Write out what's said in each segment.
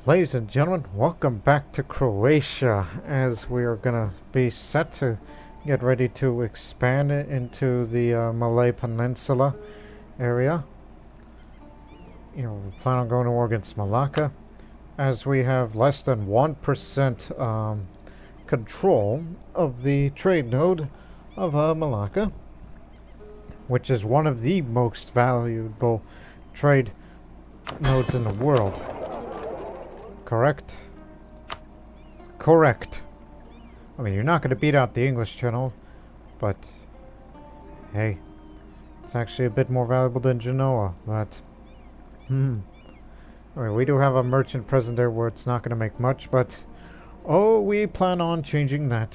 Ladies and gentlemen, welcome back to Croatia as we are going to be set to get ready to expand it into the Malay Peninsula area. We plan on going to war against Malacca as we have less than 1% control of the trade node of Malacca, which is one of the most valuable trade nodes in the world. Correct? Correct. I mean, you're not going to beat out the English channel, but hey, it's actually a bit more valuable than Genoa, but I mean, we do have a merchant present there where it's not going to make much, but we plan on changing that.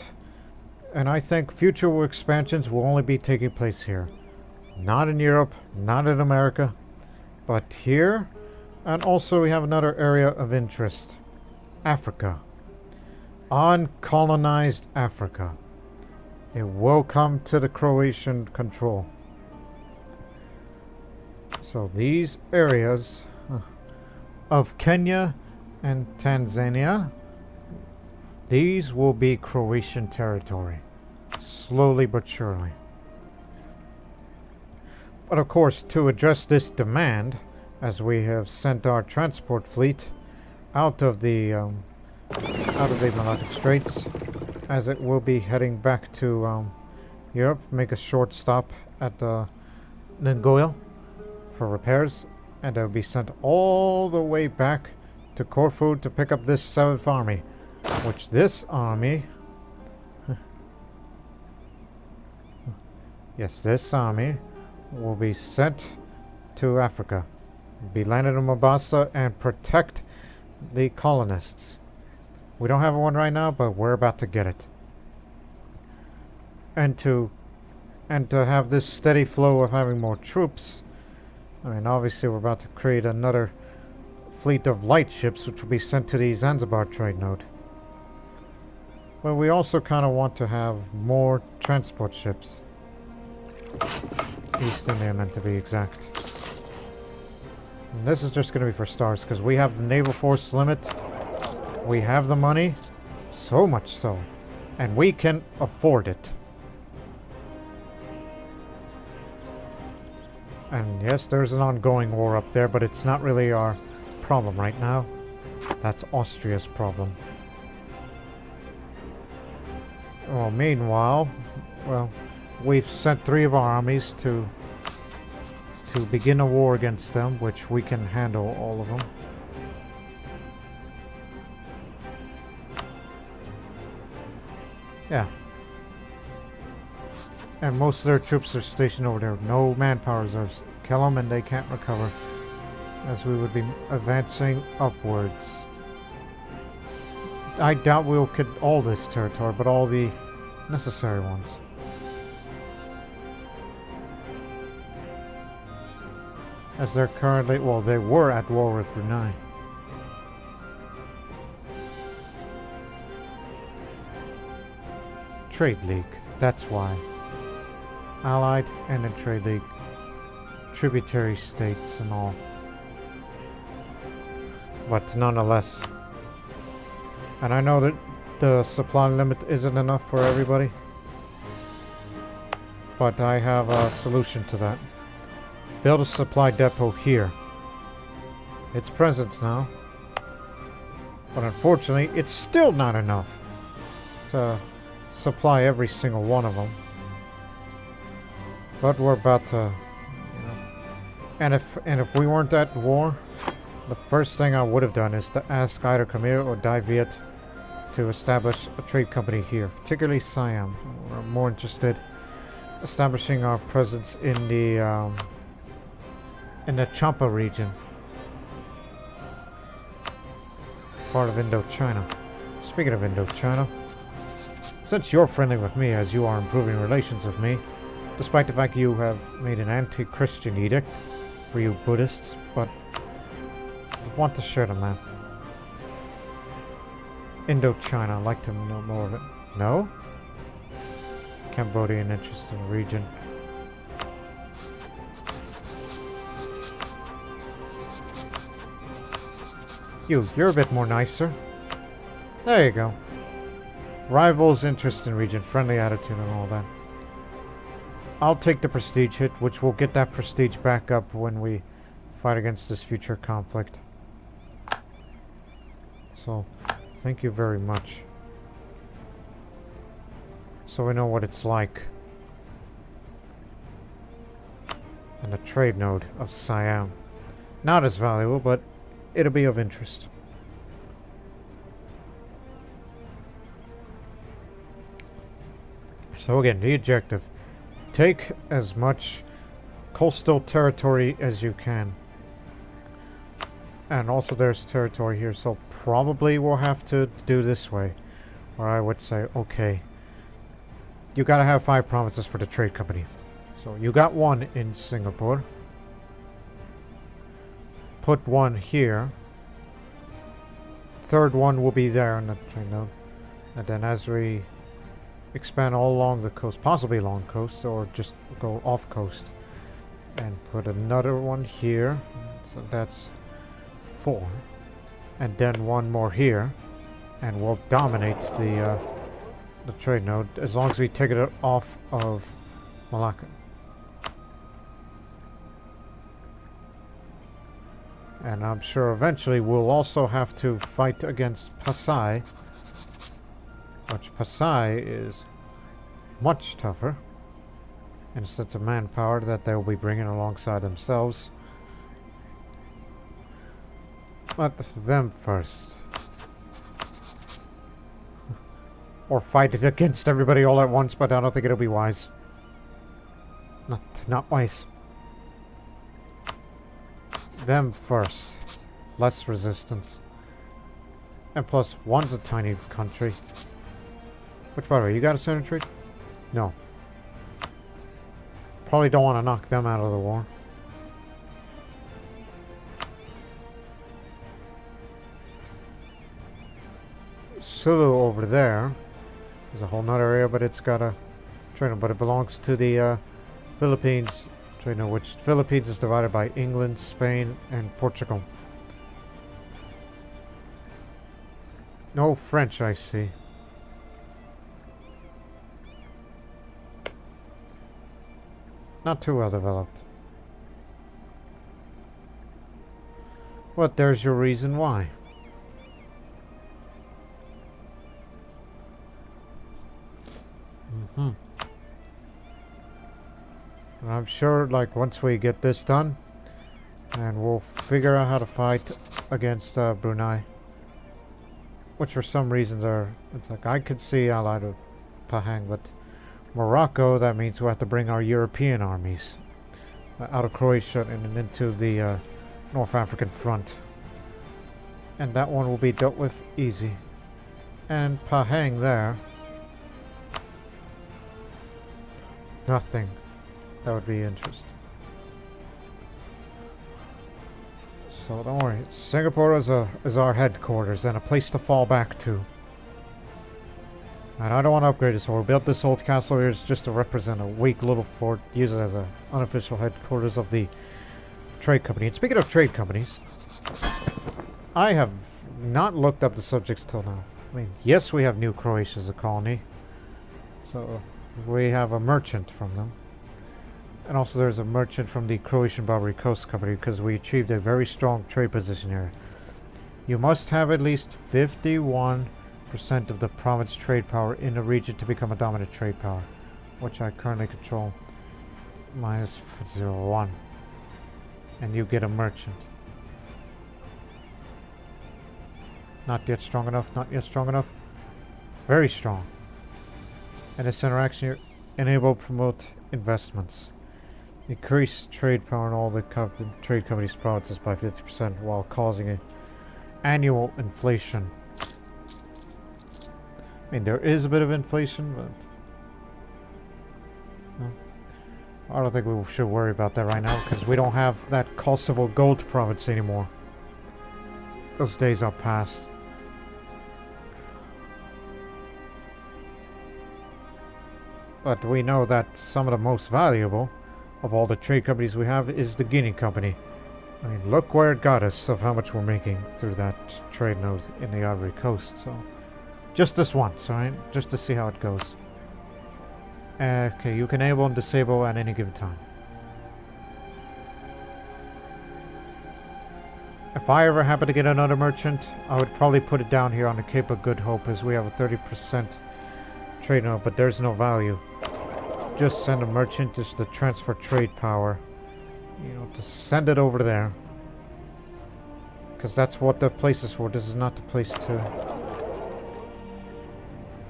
And I think future expansions will only be taking place here. Not in Europe, not in America, but here. And also we have another area of interest. Africa. Uncolonized Africa. It will come to the Croatian control. So these areas of Kenya and Tanzania, these will be Croatian territory. Slowly but surely. But of course, to address this demand, as we have sent our transport fleet out of the Malacca Straits, as it will be heading back to Europe, make a short stop at Nagoya for repairs, and it will be sent all the way back to Corfu to pick up this 7th Army, which this army, yes, this army will be sent to Africa. Be landed in Mombasa and protect the colonists. We don't have one right now, but we're about to get it. And to have this steady flow of having more troops, I mean, obviously we're about to create another fleet of light ships which will be sent to the Zanzibar trade node. But we also kind of want to have more transport ships. East Indian, to be exact. And this is just going to be for stars, because we have the naval force limit, we have the money, so much so, and we can afford it. And yes, there's an ongoing war up there, but it's not really our problem right now. That's Austria's problem. Well, meanwhile, we've sent 3 of our armies to begin a war against them, which we can handle all of them. Yeah. And most of their troops are stationed over there. No manpower reserves. Kill them and they can't recover, as we would be advancing upwards. I doubt we'll get all this territory, but all the necessary ones. As they're currently, well, they were at war with Brunei. Trade League, that's why. Allied and a Trade League. Tributary states and all. But nonetheless. And I know that the supply limit isn't enough for everybody. But I have a solution to that. Build a supply depot here. It's present now. But unfortunately, it's still not enough to supply every single one of them. But we're about to, And if we weren't at war, the first thing I would have done is to ask either Khmer or Dai Viet to establish a trade company here, particularly Siam. We're more interested in establishing our presence in the Champa region, part of Indochina. Speaking of Indochina, since you're friendly with me as you are improving relations with me, despite the fact you have made an anti-Christian edict for you Buddhists, but I want to share the map. Indochina, I'd like to know more of it. No? Cambodian interest in the region. You're a bit more nicer. There you go. Rivals, interest in region, friendly attitude and all that. I'll take the prestige hit, which will get that prestige back up when we fight against this future conflict. So, thank you very much. So we know what it's like. And the trade node of Siam. Not as valuable, but it'll be of interest. So again, the objective. Take as much coastal territory as you can. And also there's territory here, so probably we'll have to do this way. Or I would say, okay, you gotta have 5 provinces for the trade company. So you got 1 in Singapore. Put 1 here. 3rd one will be there on the trade node. And then as we expand all along the coast, possibly along coast, or just go off coast, and put another one here. So that's 4. And then 1 more here. And we'll dominate the trade node as long as we take it off of Malacca. And I'm sure eventually we'll also have to fight against Pasai, which Pasai is much tougher in a sense of manpower that they'll be bringing alongside themselves. But them first. Or fight it against everybody all at once, but I don't think it'll be wise. Not wise. Them first. Less resistance. And plus, 1's a tiny country. Which, by the way, you got a center trade? No. Probably don't want to knock them out of the war. Sulu over there is a whole nother area, but it's got a trade node, but it belongs to the Philippines trade node, which Philippines is divided by England, Spain, and Portugal. No French, I see. Not too well developed. But there's your reason why. And I'm sure, like, once we get this done, and we'll figure out how to fight against Brunei, which for some reasons are, it's like, I could see allied with Pahang, but Morocco, that means we have to bring our European armies out of Croatia and into the North African front. And that one will be dealt with easy. And Pahang there, nothing. That would be interesting. So don't worry, Singapore is our headquarters and a place to fall back to. And I don't want to upgrade it, so we'll build this old castle here just to represent a weak little fort, use it as an unofficial headquarters of the trade company. And speaking of trade companies, I have not looked up the subjects till now. I mean, yes, we have New Croatia as a colony, so we have a merchant from them. And also there's a merchant from the Croatian Barbary Coast Company, because we achieved a very strong trade position here. You must have at least 51% of the province trade power in the region to become a dominant trade power, which I currently control. Minus 0.1. And you get a merchant. Not yet strong enough, not yet strong enough. Very strong. And this interaction here, enable promote investments. Increase trade power in all the trade companies' provinces by 50% while causing an annual inflation. I mean, there is a bit of inflation, but I don't think we should worry about that right now, because we don't have that Kosovo gold province anymore. Those days are past. But we know that some of the most valuable of all the trade companies we have is the Guinea Company. I mean, look where it got us of how much we're making through that trade node in the Ivory Coast. So, just this once, alright? Just to see how it goes. Okay, you can enable and disable at any given time. If I ever happen to get another merchant, I would probably put it down here on the Cape of Good Hope, as we have a 30% trade node, but there's no value. Just send a merchant just to transfer trade power. You know, to send it over there. Because that's what the place is for. This is not the place for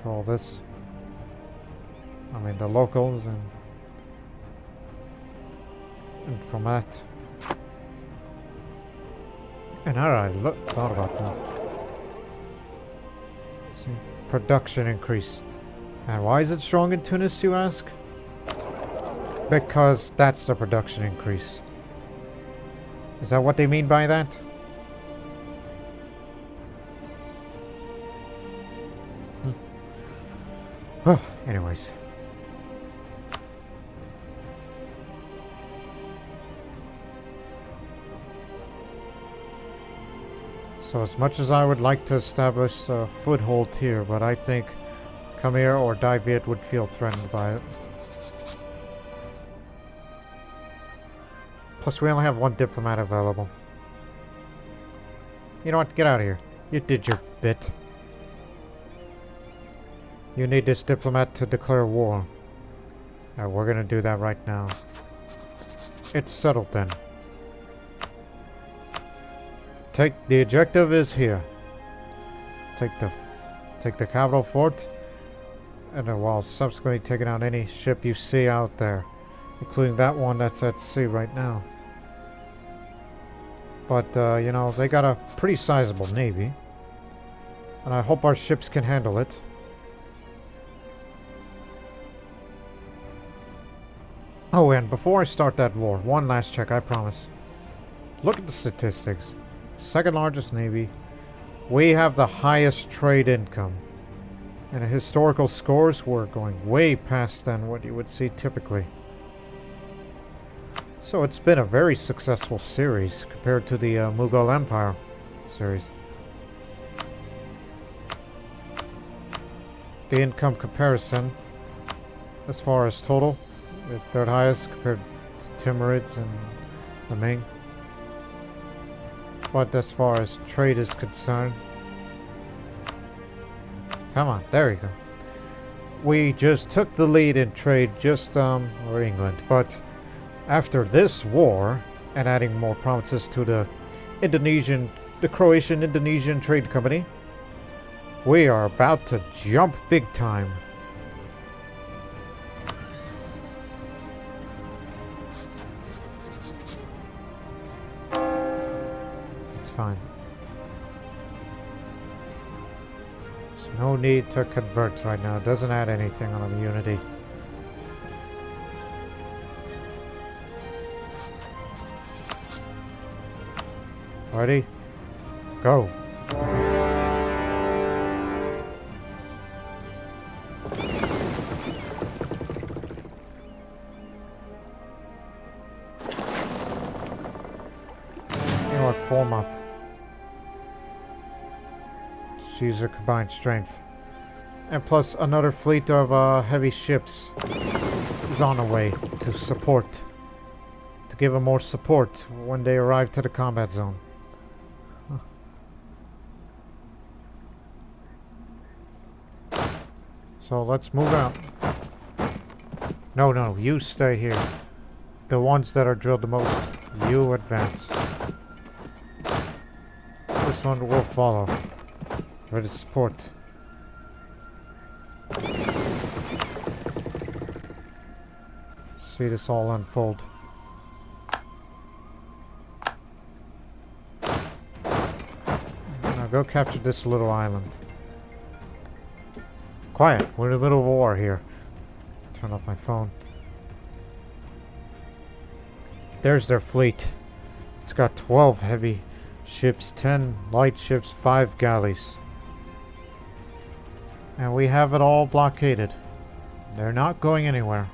all this. I mean, the locals and from that. And I thought about that. See, production increase. And why is it strong in Tunis, you ask? Because that's the production increase. Is that what they mean by that? Oh, anyways. So as much as I would like to establish a foothold here, but I think Khmer or Daviet would feel threatened by it. Plus we only have one diplomat available. You know what? Get out of here. You did your bit. You need this diplomat to declare war. We're gonna do that right now. It's settled then. The objective is here. Take the capital fort, and while subsequently taking out any ship you see out there, including that one that's at sea right now. But you know, they got a pretty sizable navy, and I hope our ships can handle it. Oh, and before I start that war, one last check, I promise. Look at the statistics. Second largest navy. We have the highest trade income. And historical scores were going way past than what you would see typically. So it's been a very successful series compared to the Mughal Empire series. The income comparison, as far as total, we're third highest compared to Timurids and the Ming. But as far as trade is concerned, come on, there you go. We just took the lead in trade, or England, but after this war and adding more provinces to the Croatian Indonesian Trade Company, we are about to jump big time. Fine. There's no need to convert right now. It doesn't add anything on the unity. Ready? Go. You know what? Form up. Use their combined strength. And plus another fleet of heavy ships is on the way to support. To give them more support when they arrive to the combat zone. So let's move out. No, you stay here. The ones that are drilled the most, you advance. This one will follow. Ready to support. See this all unfold. Now go capture this little island. Quiet, we're in the middle of a war here. Turn off my phone. There's their fleet. It's got 12 heavy ships, 10 light ships, 5 galleys. And we have it all blockaded. They're not going anywhere.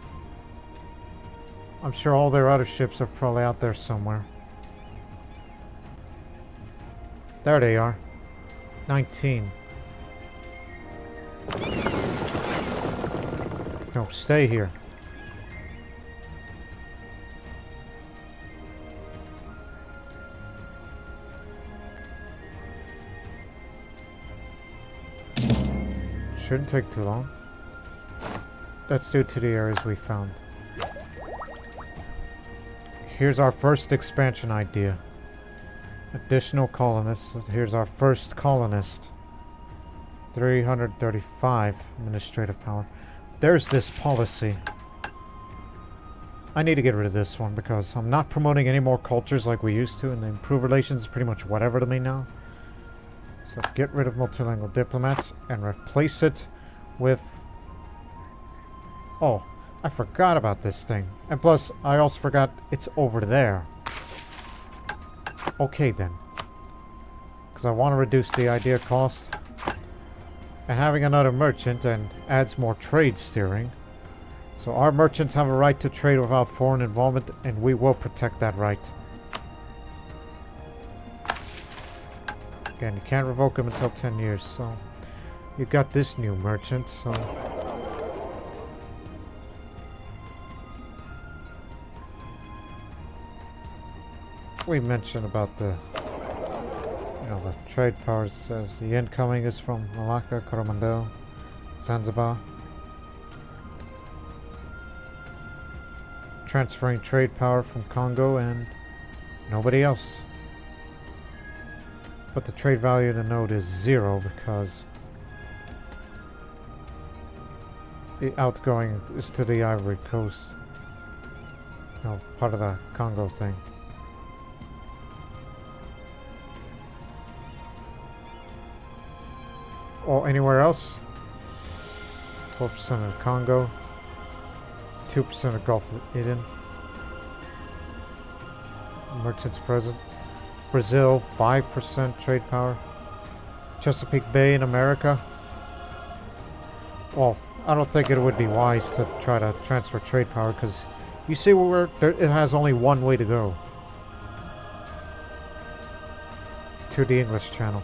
I'm sure all their other ships are probably out there somewhere. There they are. 19. No, stay here. Shouldn't take too long. Let's do to the areas we found. Here's our first expansion idea. Additional colonists. Here's our first colonist. 335 administrative power. There's this policy. I need to get rid of this one because I'm not promoting any more cultures like we used to, and the improved relations is pretty much whatever to me now. So get rid of multilingual diplomats and replace it with... Oh, I forgot about this thing. And plus, I also forgot it's over there. Okay then. Because I want to reduce the idea cost. And having another merchant and adds more trade steering. So our merchants have a right to trade without foreign involvement, and we will protect that right. Again, you can't revoke them until 10 years, so... You got this new merchant, so... We mentioned about the... You know, the trade powers. Says the incoming is from Malacca, Coromandel, Zanzibar. Transferring trade power from Congo and nobody else. But the trade value of the node is 0 because the outgoing is to the Ivory Coast. No, part of the Congo thing. Or anywhere else. 12% of Congo. 2% of Gulf of Eden. Merchants present. Brazil, 5% trade power. Chesapeake Bay in America. Well, I don't think it would be wise to try to transfer trade power because you see where it has only one way to go. To the English Channel.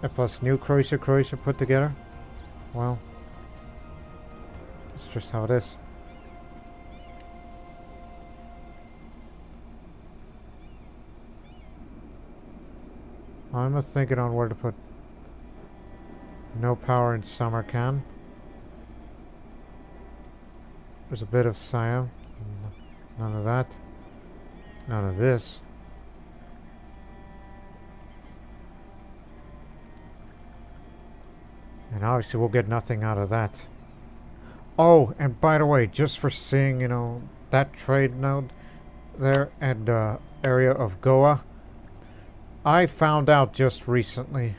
And plus new Croatia put together. Well, it's just how it is. I'm thinking on where to put no power in Samarkand. There's a bit of Siam. None of that. None of this. And obviously we'll get nothing out of that. Oh, and by the way, just for seeing, you know, that trade node there and area of Goa, I found out just recently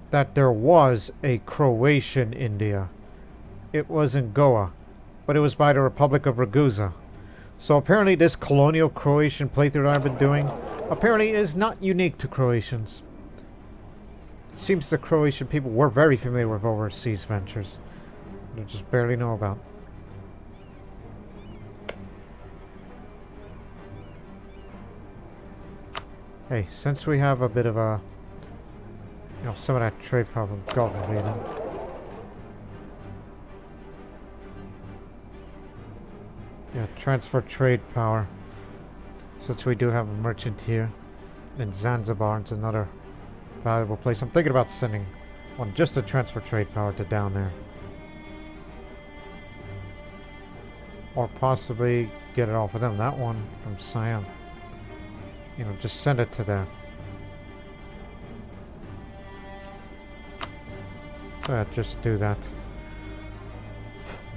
that there was a Croatian India. It was in Goa, but it was by the Republic of Ragusa. So apparently this colonial Croatian playthrough I've been doing apparently is not unique to Croatians. Seems the Croatian people were very familiar with overseas ventures. They just barely know about. Hey, since we have a bit of a... You know, some of that trade power from Gulf of Eden. Yeah, transfer trade power. Since we do have a merchant here. And Zanzibar is another valuable place. I'm thinking about sending one just to transfer trade power to down there. Or possibly get it off of them. That one from Siam. You know, just send it to there. So yeah, just do that.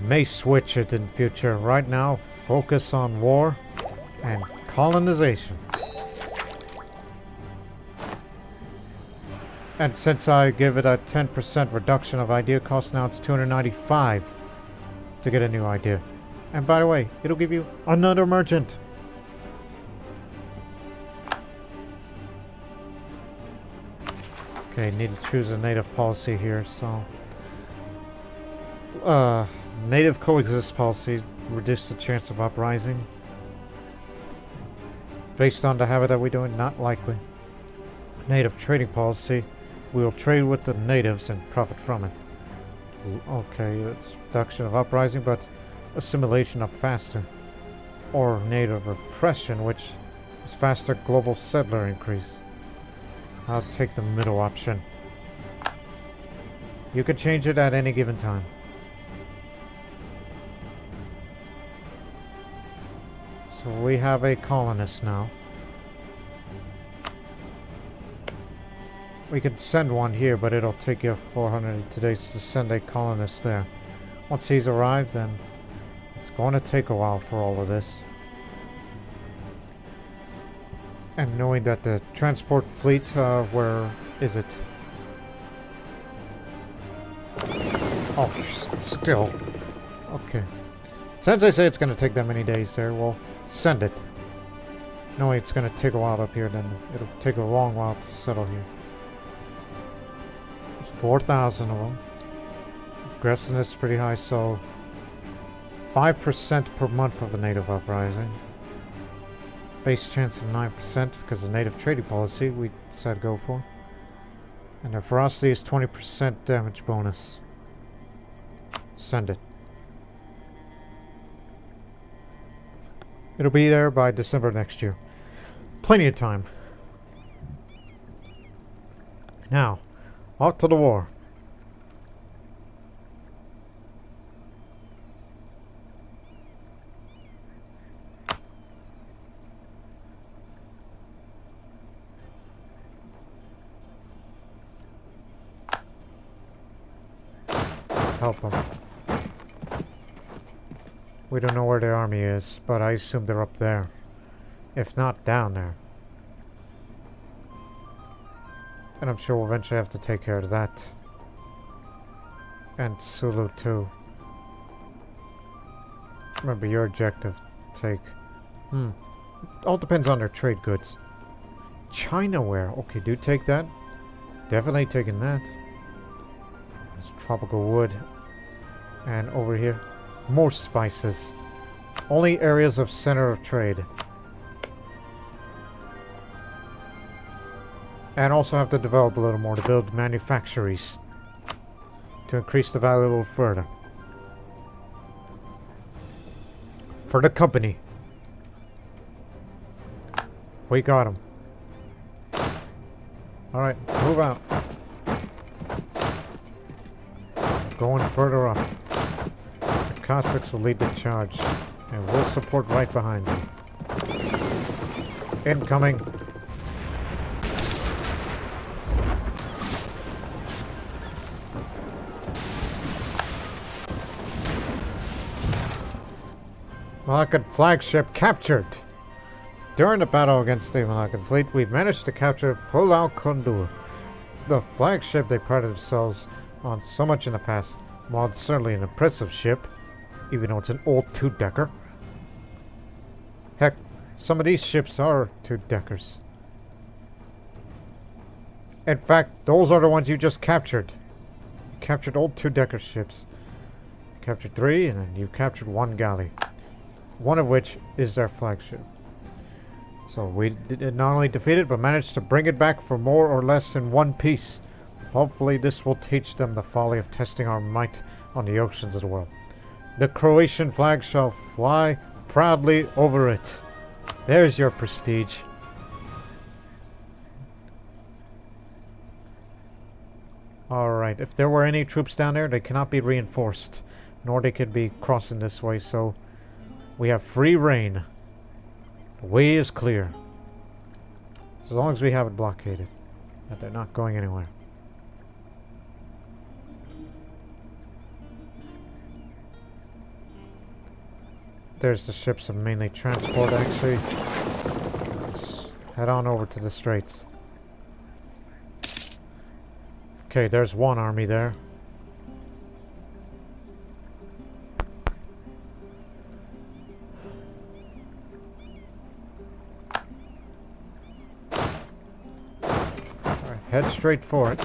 May switch it in future. Right now, focus on war and colonization. And since I give it a 10% reduction of idea cost, now it's 295 to get a new idea. And by the way, it'll give you another merchant. Okay, need to choose a native policy here, so... Native coexist policy, reduce the chance of uprising. Based on the habitat we're doing, not likely. Native trading policy, we will trade with the natives and profit from it. Okay, it's reduction of uprising, but assimilation up faster. Or native repression, which is faster global settler increase. I'll take the middle option. You can change it at any given time. So we have a colonist now. We could send one here, but it'll take you 480 days to send a colonist there. Once he's arrived, then it's going to take a while for all of this. And knowing that the transport fleet, where is it? Oh, still. Okay. Since they say it's going to take that many days there, we'll send it. Knowing it's going to take a while up here, then it'll take a long while to settle here. There's 4,000 of them. Aggressiveness is pretty high, so 5% per month of a native uprising. Base chance of 9% because of native trading policy we decided to go for. And their ferocity is 20% damage bonus. Send it. It'll be there by December next year. Plenty of time. Now, off to the war. Help them. We don't know where their army is, but I assume they're up there. If not, down there. And I'm sure we'll eventually have to take care of that. And Sulu too. Remember your objective. Take. All depends on their trade goods. Chinaware. Okay, do take that. Definitely taking that. There's tropical wood. And over here, more spices. Only areas of center of trade. And also have to develop a little more to build manufactories. To increase the value a little further. For the company. We got him. Alright, move out. Going further up. The Cossacks will lead the charge. And we'll support right behind them. Incoming. Malaccan flagship captured. During the battle against the Malaccan fleet, we managed to capture Pulau Kondur. The flagship they prided themselves on so much in the past. While it's certainly an impressive ship, even though it's an old two-decker. Heck, some of these ships are two-deckers. In fact, those are the ones you just captured. You captured old two-decker ships. You captured 3, and then you captured 1 galley. One of which is their flagship. So we did not only defeat it, but managed to bring it back for more or less in one piece. Hopefully this will teach them the folly of testing our might on the oceans of the world. The Croatian flag shall fly proudly over it. There's your prestige. Alright, if there were any troops down there, they cannot be reinforced. Nor they could be crossing this way, so we have free reign. The way is clear. As long as we have it blockaded. That they're not going anywhere. There's the ships of mainly transport, actually. Let's head on over to the straits. Okay, there's one army there. Alright, head straight for it.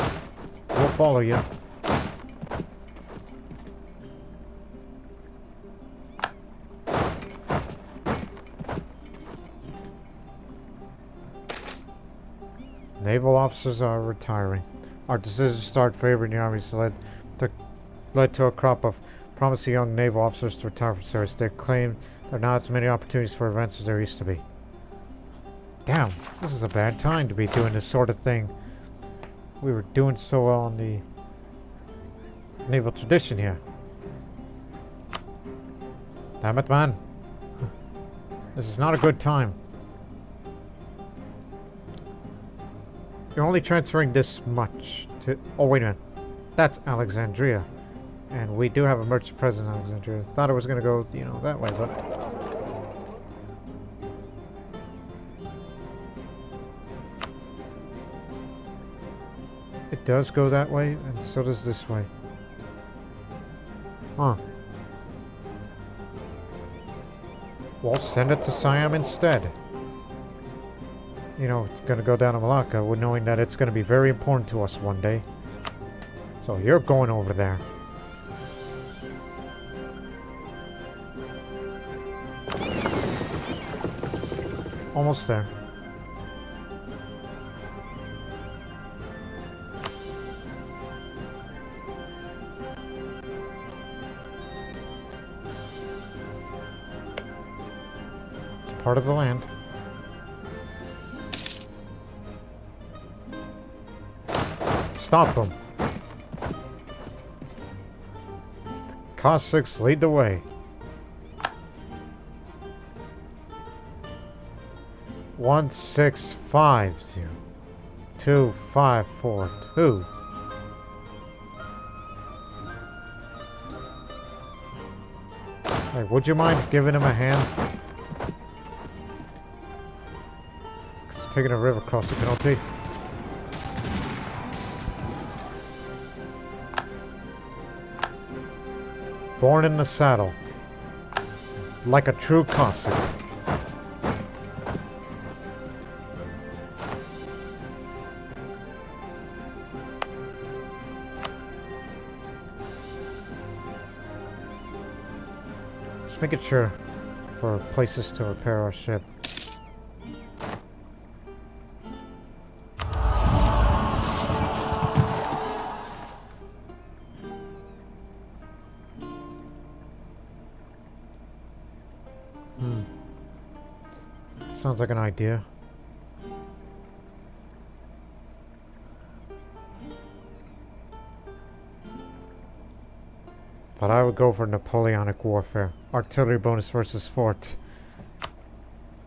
We'll follow you. Naval officers are retiring. Our decision to start favoring the armies led to a crop of promising young naval officers to retire from service. They claim there are not as many opportunities for events as there used to be. Damn, this is a bad time to be doing this sort of thing. We were doing so well in the naval tradition here. Damn it, man. This is not a good time. You're only transferring this much to... Oh, wait a minute. That's Alexandria. And we do have a merchant presence in Alexandria. Thought it was going to go, you know, that way, but... It does go that way, and so does this way. Huh. Well, send it to Siam instead. You know, it's going to go down to Malacca, knowing that it's going to be very important to us one day. So you're going over there. Almost there. It's part of the land. Stop them. Cossacks lead the way. 1650 2542. Hey, would you mind giving him a hand? 'Cause taking a river crossing penalty. Born in the saddle. Like a true Cossack. Just making sure for places to repair our ship. Sounds like an idea. But I would go for Napoleonic warfare. Artillery bonus versus fort.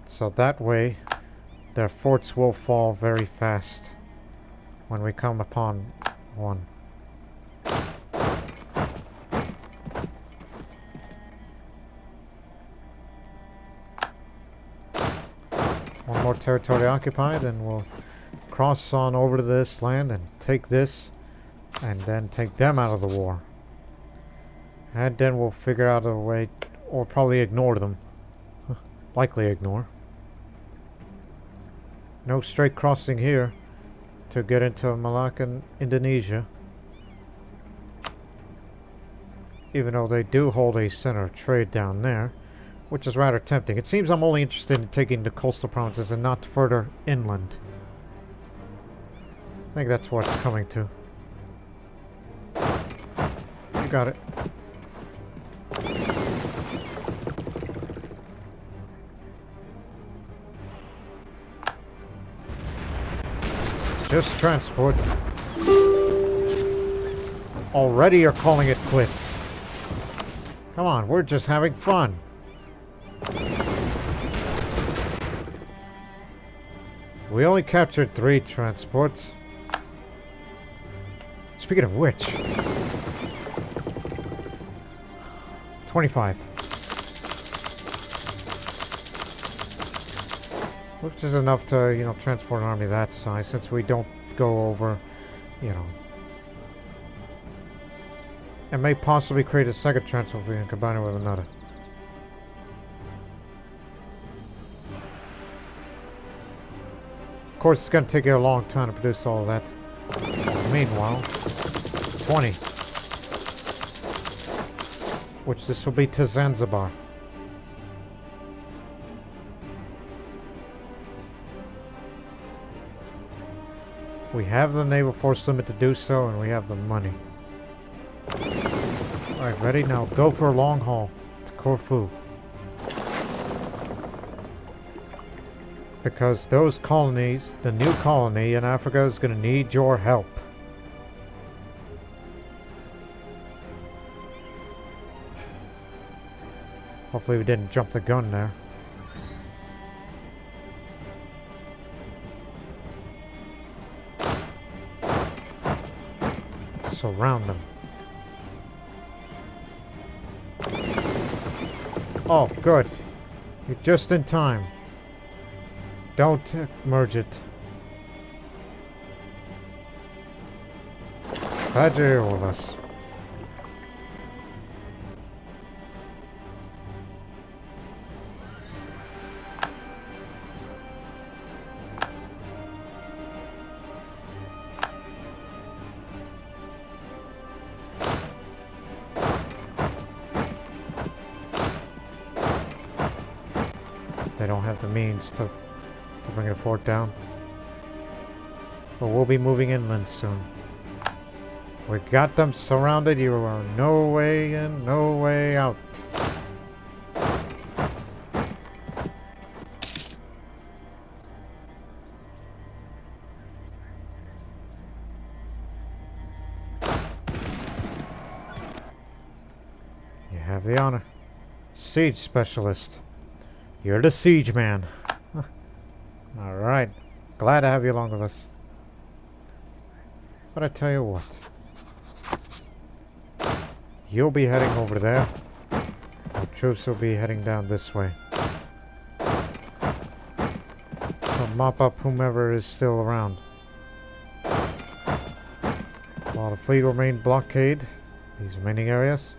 So that way, their forts will fall very fast when we come upon one. One more territory occupied, and we'll cross on over to this land and take this, and then take them out of the war. And then we'll figure out a way, or probably ignore them. Likely ignore. No straight crossing here to get into Malacca, Indonesia. Even though they do hold a center of trade down there, which is rather tempting. It seems I'm only interested in taking the coastal provinces and not further inland. I think that's what it's coming to. You got it. Just transports. Already you're calling it quits. Come on, we're just having fun. We only captured 3 transports. Speaking of which... 25. Which is enough to, you know, transport an army that size, since we don't go over, you know... And may possibly create a second transport and combine it with another. Of course, it's going to take you a long time to produce all of that. Meanwhile, 20. Which this will be to Zanzibar. We have the naval force limit to do so, and we have the money. Alright, ready? Now go for a long haul to Corfu. Because those colonies, the new colony in Africa is going to need your help. Hopefully we didn't jump the gun there. Surround them. Oh, good. You're just in time. Don't merge it. Glad you're here with us. They don't have the means to bring the fort down. But we'll be moving inland soon. We got them surrounded. You are no way in, no way out. You have the honor. Siege specialist. You're the siege man. Alright. Glad to have you along with us. But I tell you what. You'll be heading over there. Our troops will be heading down this way. So mop up whomever is still around. While the fleet remain blockade these remaining areas.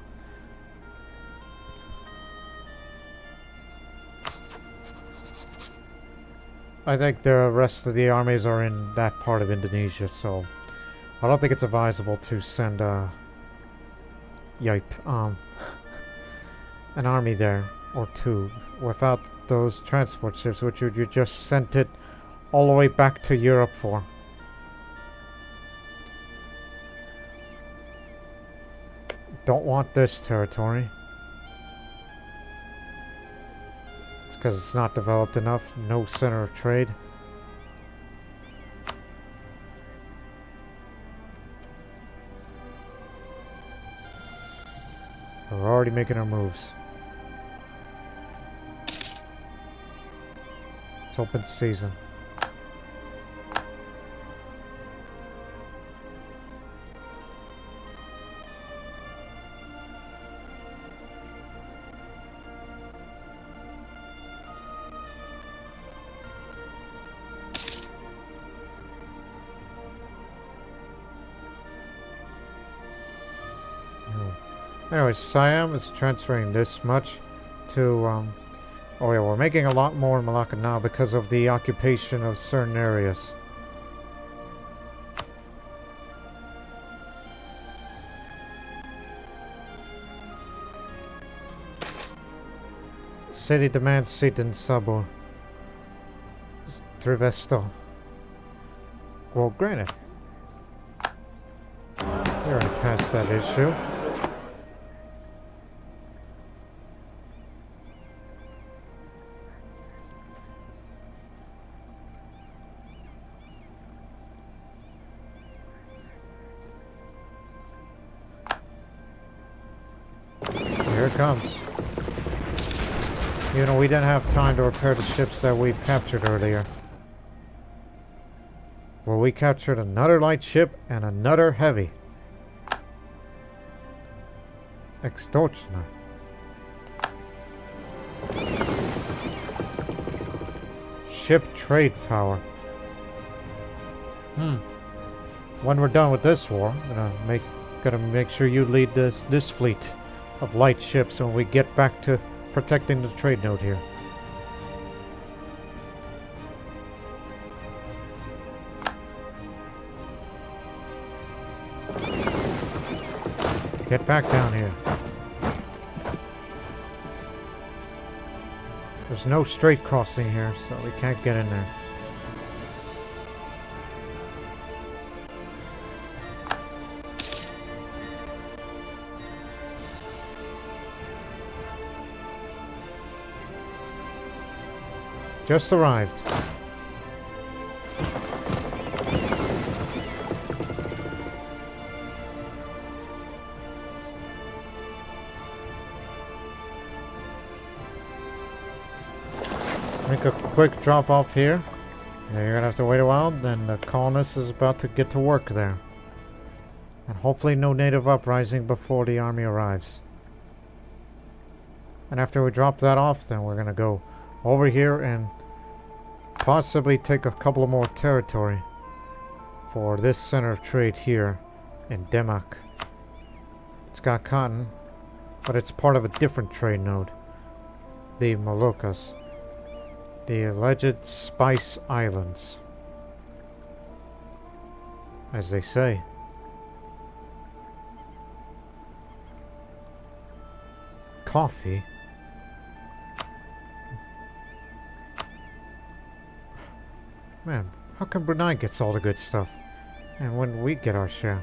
I think the rest of the armies are in that part of Indonesia, so I don't think it's advisable to send an army there or two without those transport ships, which you just sent it all the way back to Europe for. Don't want this territory. Because it's not developed enough, no center of trade. We're already making our moves. It's open season. Anyway, Siam is transferring this much to, oh yeah, we're making a lot more in Malacca now because of the occupation of certain areas. City demands seat in Sabor. Trivesto. Well, granted. We're already past that issue. Here it comes. You know, we didn't have time to repair the ships that we captured earlier. Well, we captured another light ship and another heavy. Extortioner. Ship trade power. When we're done with this war, I'm gonna make sure you lead this fleet of light ships when we get back to protecting the trade node here. Get back down here. There's no straight crossing here, so we can't get in there. Just arrived. Make a quick drop off here. Yeah, you're gonna have to wait a while, then the colonist is about to get to work there. And hopefully no native uprising before the army arrives. And after we drop that off, then we're gonna go over here and possibly take a couple of more territory for this center of trade here in Denmark. It's got cotton, but it's part of a different trade node. The Moluccas. The alleged Spice Islands, as they say. Coffee? Man, how come Brunei gets all the good stuff? And when we get our share?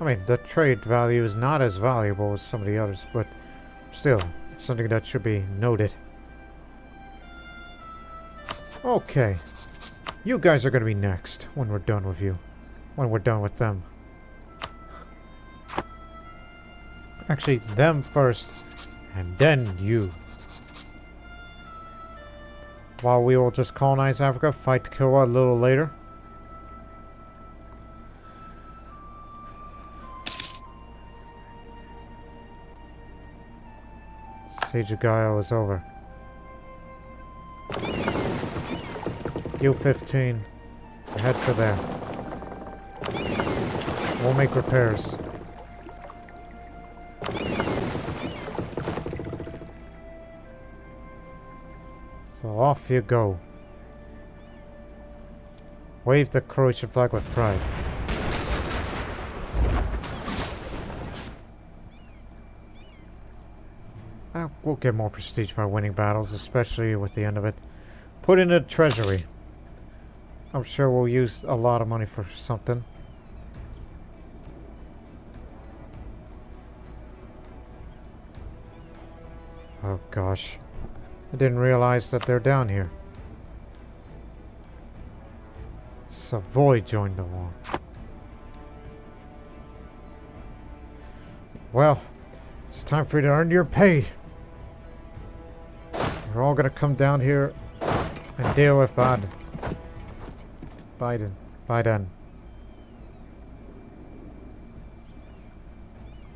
I mean, the trade value is not as valuable as some of the others, but still, it's something that should be noted. Okay. You guys are going to be next when we're done with you. When we're done with them. Actually, them first, and then you. While we will just colonize Africa, fight Killa a little later. Siege of Gaia is over. U-15. Head for there. We'll make repairs. So off you go. Wave the Croatian flag with pride. We'll get more prestige by winning battles, especially with the end of it. Put in a treasury. I'm sure we'll use a lot of money for something. Oh gosh. I didn't realize that they're down here. Savoy joined the war. Well, it's time for you to earn your pay. We're all gonna come down here and deal with Biden.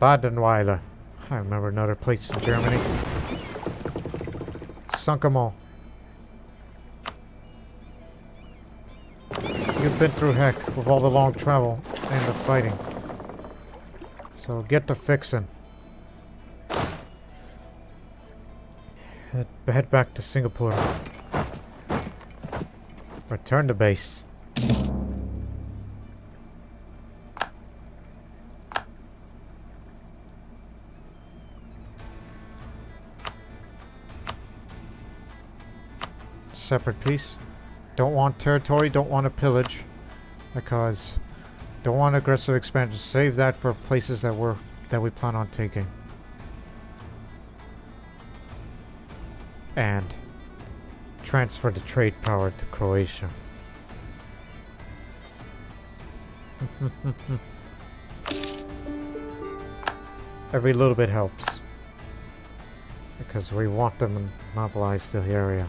Badenweiler. I remember another place in Germany. Sunk 'em all. You've been through heck with all the long travel and the fighting. So get to fixing. Head back to Singapore. Return to base. Separate piece. Don't want territory, don't want to pillage. Because don't want aggressive expansion. Save that for places that we plan on taking. And transfer the trade power to Croatia. Every little bit helps. Because we want them to monopolize the area.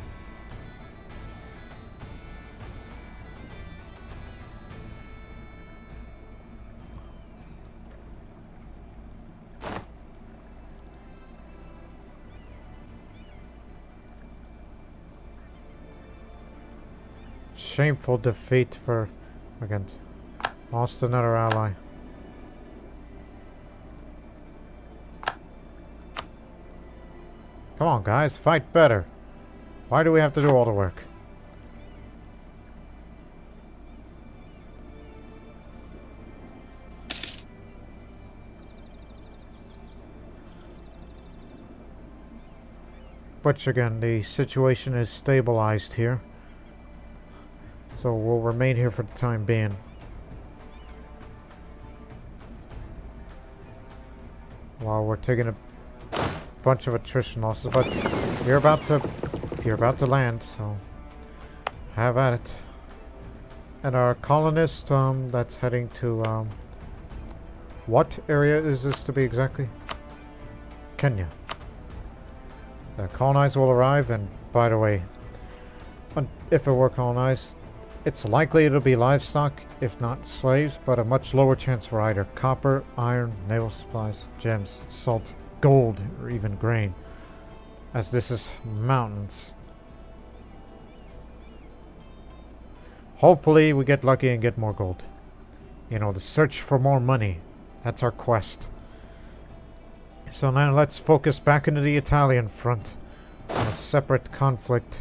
Shameful defeat for against lost another ally. Come on guys, fight better. Why do we have to do all the work? But again, the situation is stabilized here. So we'll remain here for the time being. While we're taking a bunch of attrition losses, but you're about to land, so have at it. And our colonist, that's heading to, what area is this to be exactly? Kenya. The colonized will arrive, and by the way, if it were colonized, it's likely it'll be livestock, if not slaves, but a much lower chance for either copper, iron, naval supplies, gems, salt, gold, or even grain, as this is mountains. Hopefully we get lucky and get more gold. You know, the search for more money. That's our quest. So now let's focus back into the Italian front on a separate conflict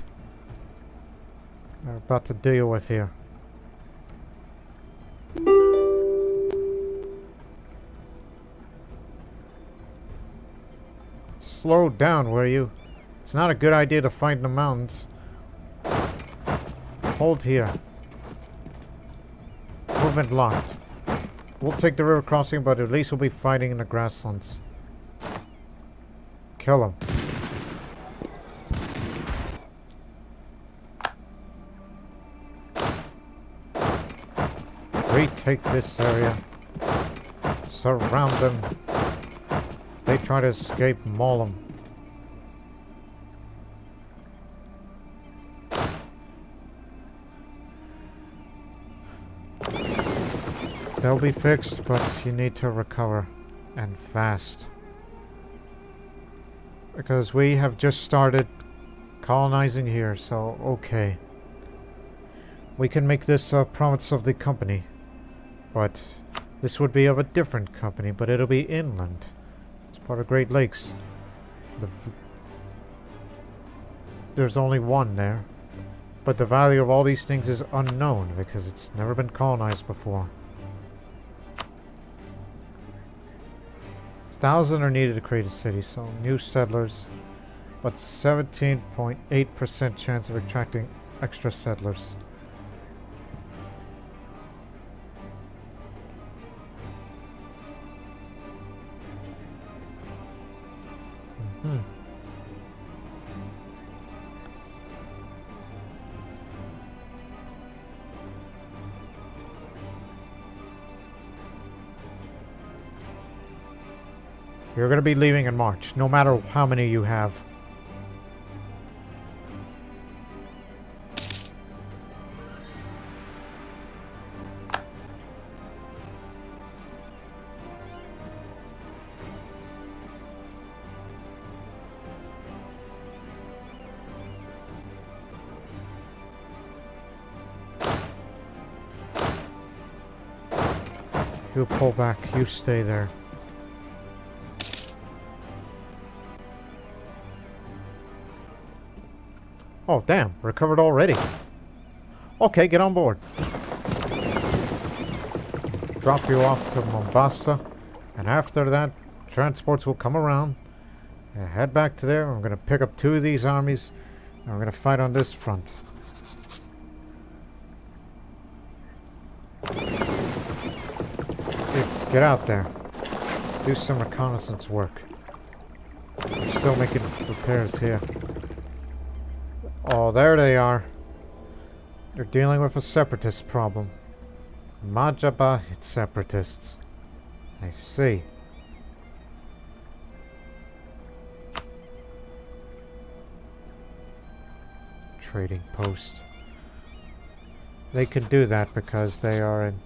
we're about to deal with here. Slow down, will you? It's not a good idea to fight in the mountains. Hold here. Movement locked. We'll take the river crossing, but at least we'll be fighting in the grasslands. Kill him. Retake this area. Surround them. If they try to escape, maul them. They'll be fixed, but you need to recover. And fast. Because we have just started colonizing here, so okay. We can make this a province of the company. But this would be of a different company, but it'll be inland. It's part of Great Lakes. There's only one there. But the value of all these things is unknown because it's never been colonized before. 1,000 are needed to create a city, so new settlers. But 17.8% chance of attracting extra settlers. You're going to be leaving in March, no matter how many you have. You pull back, you stay there. Oh, damn. Recovered already. Okay, get on board. Drop you off to Mombasa. And after that, transports will come around. Head back to there. I'm going to pick up 2 of these armies. And we're going to fight on this front. Get out there. Do some reconnaissance work. I'm still making repairs here. Oh, there they are. They're dealing with a separatist problem. Majaba separatists. I see. Trading post. They can do that because they are in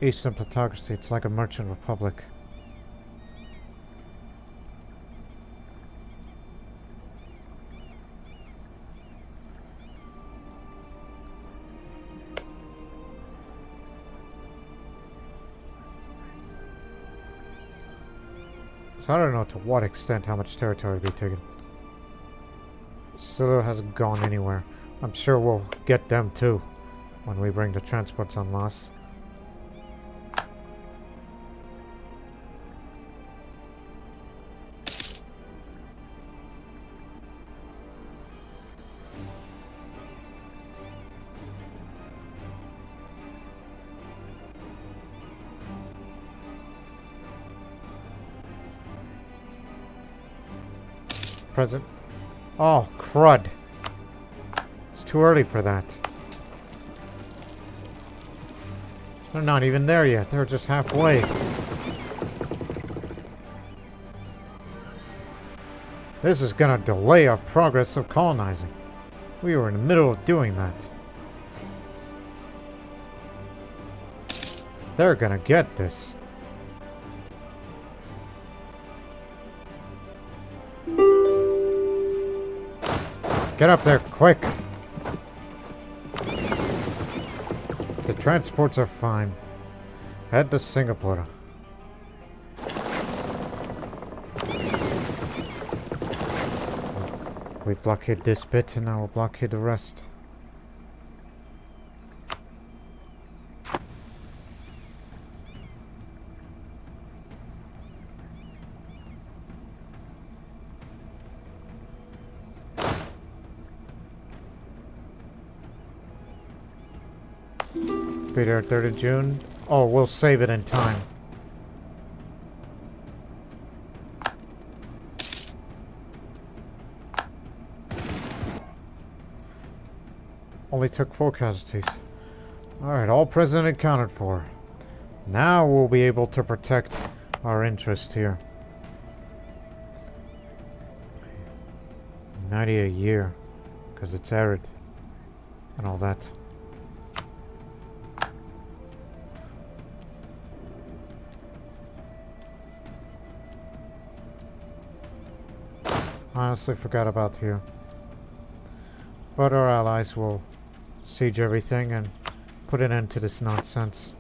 Eastern plutocracy. It's like a merchant republic. So I don't know to what extent how much territory will be taken. Silaca hasn't gone anywhere. I'm sure we'll get them too when we bring the transports en masse. present. Oh, crud. It's too early for that. They're not even there yet. They're just halfway. This is gonna delay our progress of colonizing. We were in the middle of doing that. They're gonna get this. Get up there, quick! The transports are fine. Head to Singapore. We blockade this bit and now we'll blockade the rest. Be there 3rd of June. Oh, we'll save it in time. Only took 4 casualties. Alright, all present accounted for. Now we'll be able to protect our interest here. 90 a year. Because it's arid. And all that. Honestly forgot about here. But our allies will siege everything and put an end to this nonsense.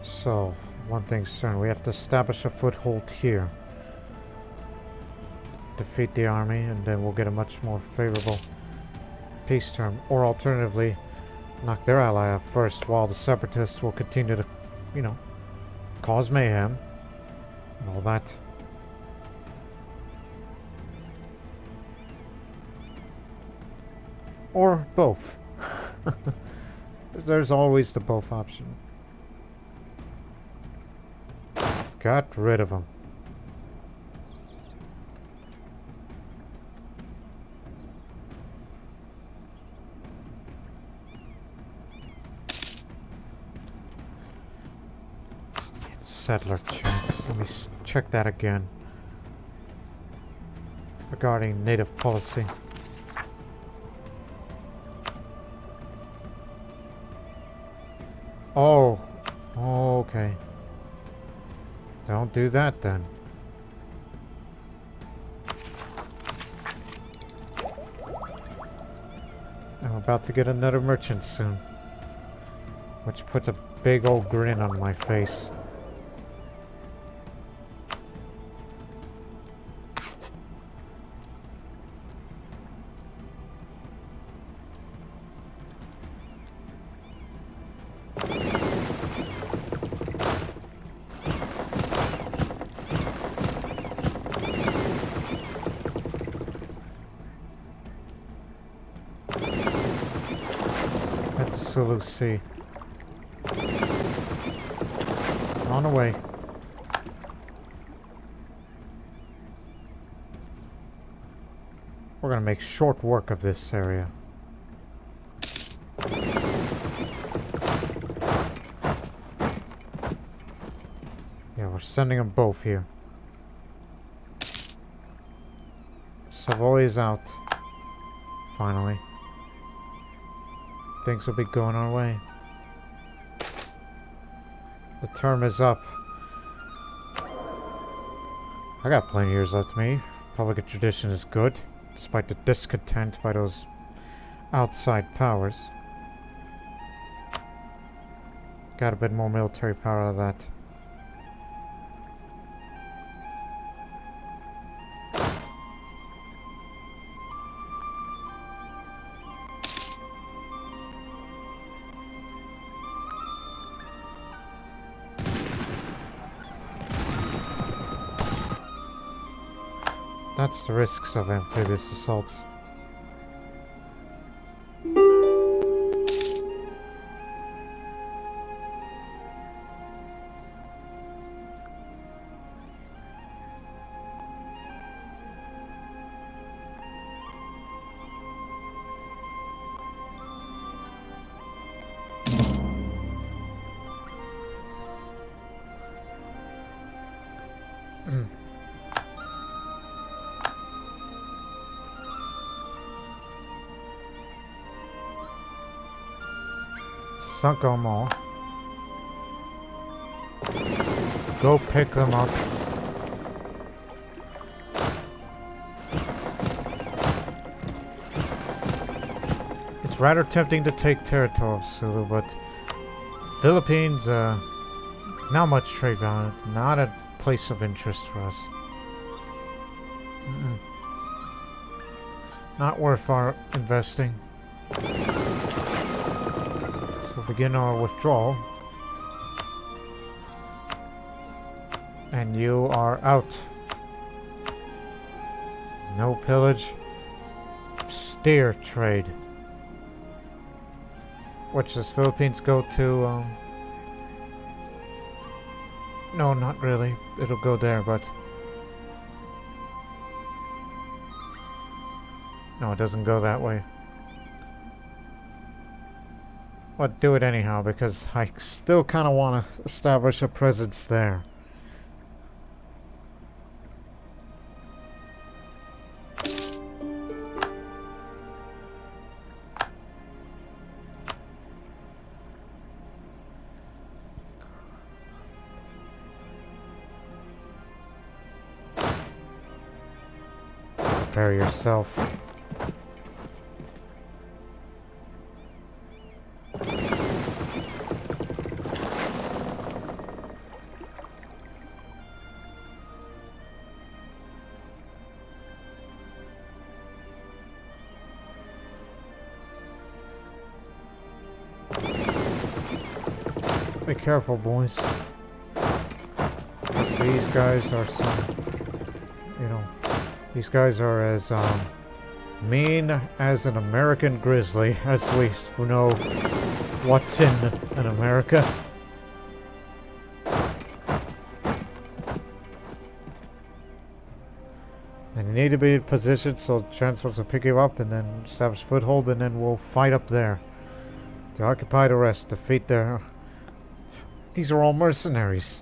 So, one thing's certain, we have to establish a foothold here. Defeat the army, and then we'll get a much more favorable peace term. Or alternatively, knock their ally out first, while the separatists will continue to, you know, cause mayhem and all that. Or both. There's always the both option. Got rid of them. Settler chance. Let me check that again. Regarding native policy. Oh. Okay. Don't do that then. I'm about to get another merchant soon. Which puts a big old grin on my face. Sea. On the way. We're gonna make short work of this area. Yeah, we're sending them both here. Savoy is out. Finally. Things will be going our way. The term is up. I got plenty of years left to me. Public tradition is good, despite the discontent by those outside powers. Got a bit more military power out of that. That's the risks of amphibious assaults. Sunk them all. Go pick them up. It's rather tempting to take territory of Sulu, but Philippines, not much trade value, not a place of interest for us. Not worth our investing. So begin our withdrawal. And you are out. No pillage. Steer trade. Which does Philippines go to? No, not really. It'll go there, but... No, it doesn't go that way. But do it anyhow, because I still kind of want to establish a presence there. Prepare yourself. Be careful, boys. These guys are some, you know, these guys are as mean as an American grizzly, as we know what's in America. And you need to be in position so transports will pick you up and then establish foothold, and then we'll fight up there. To occupy the rest, defeat their... These are all mercenaries.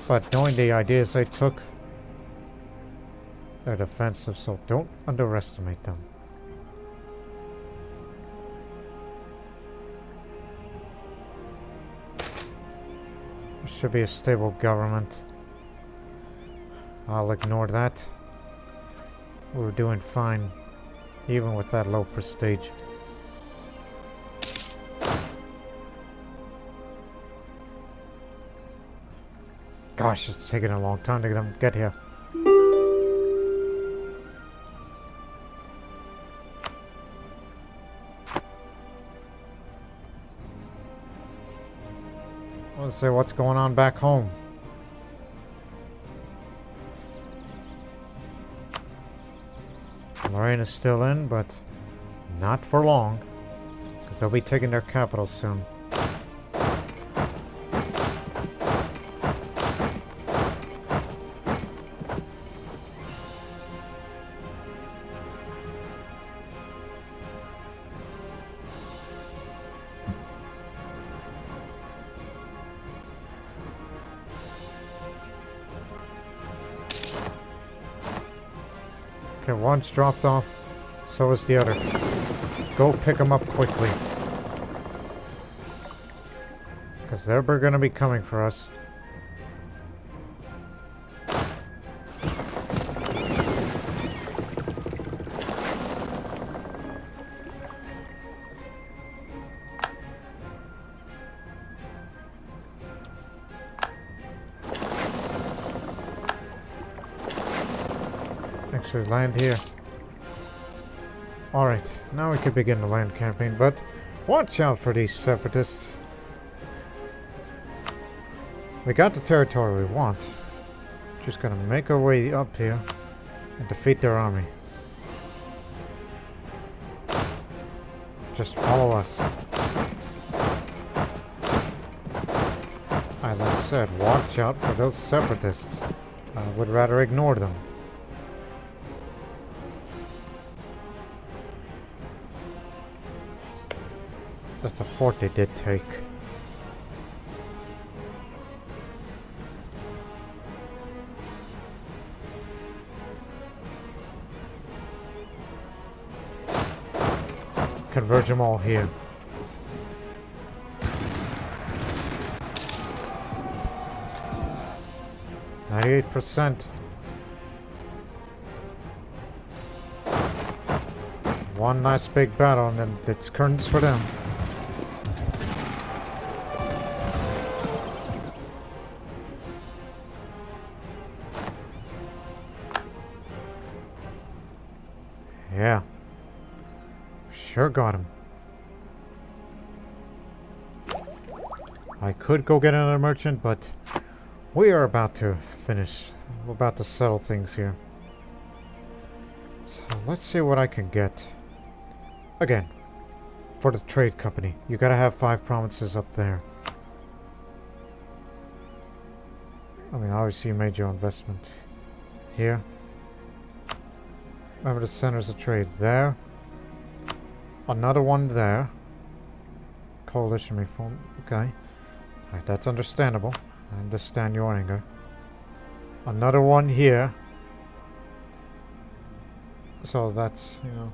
But knowing the ideas they took, they're defensive, so don't underestimate them. There should be a stable government. I'll ignore that. We're doing fine, even with that low prestige. Gosh, it's taking a long time to get here. Let's see what's going on back home. Lorraine is still in, but not for long, because they'll be taking their capital soon. Okay, one's dropped off, so is the other. Go pick them up quickly. Because they're gonna be coming for us. Actually, land here. Alright, now we can begin the land campaign, but watch out for these separatists. We got the territory we want. Just gonna make our way up here and defeat their army. Just follow us. As I said, watch out for those separatists. I would rather ignore them. That's a fort they did take. Converge them all here. %. One nice big battle and then it's curtains for them. Yeah. Sure got him. I could go get another merchant, but we are about to finish. We're about to settle things here. So let's see what I can get. Again, for the trade company, you gotta have 5 provinces up there. I mean, obviously you made your investment here. Remember the centers of trade there. Another one there. Coalition reform. Okay. Alright, that's understandable. I understand your anger. Another one here. So that's, you know.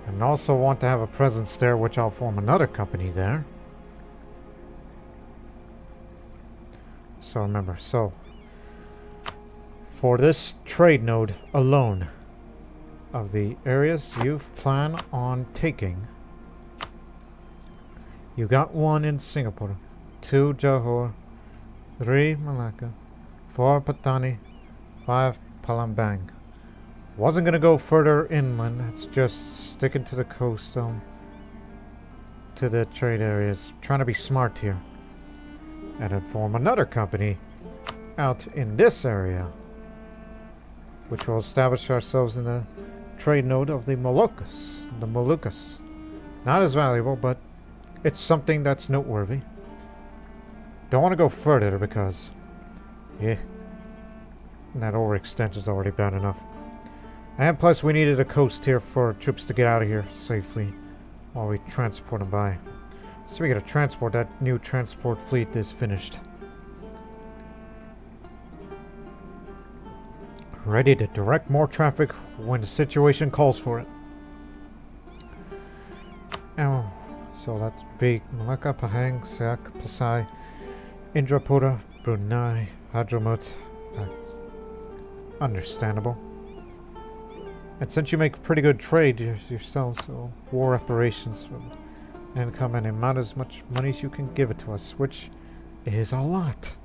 And also want to have a presence there, which I'll form another company there. So remember, so for this trade node alone, of the areas you plan on taking, you got 1 in Singapore, 2 Johor, 3 Malacca, 4 Patani, 5 Palembang. Wasn't gonna go further inland, it's just sticking to the coast, to the trade areas, trying to be smart here. And then form another company out in this area, which will establish ourselves in the trade node of the Moluccas. The Moluccas. Not as valuable, but it's something that's noteworthy. Don't want to go further because, yeah, that overextension is already bad enough. And plus we needed a coast here for troops to get out of here safely while we transport them by. Speaking of transport, that new transport fleet is finished. Ready to direct more traffic when the situation calls for it. Oh, so that's big. Malacca, Pahang, Silaca, Pasai, Indrapura, Brunei, Hadramut. Understandable. And since you make pretty good trade yourselves, so war reparations and come in amount as much money as you can give it to us, which is a lot.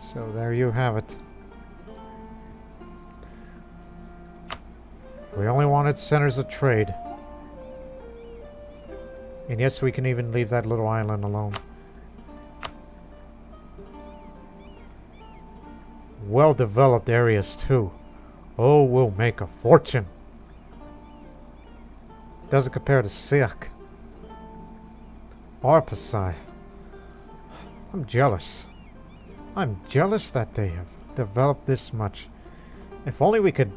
So there you have it. We only wanted centers of trade. And yes, we can even leave that little island alone. Well-developed areas too. Oh, we'll make a fortune. Doesn't compare to Silaca or Pasai. I'm jealous. I'm jealous that they have developed this much. If only we could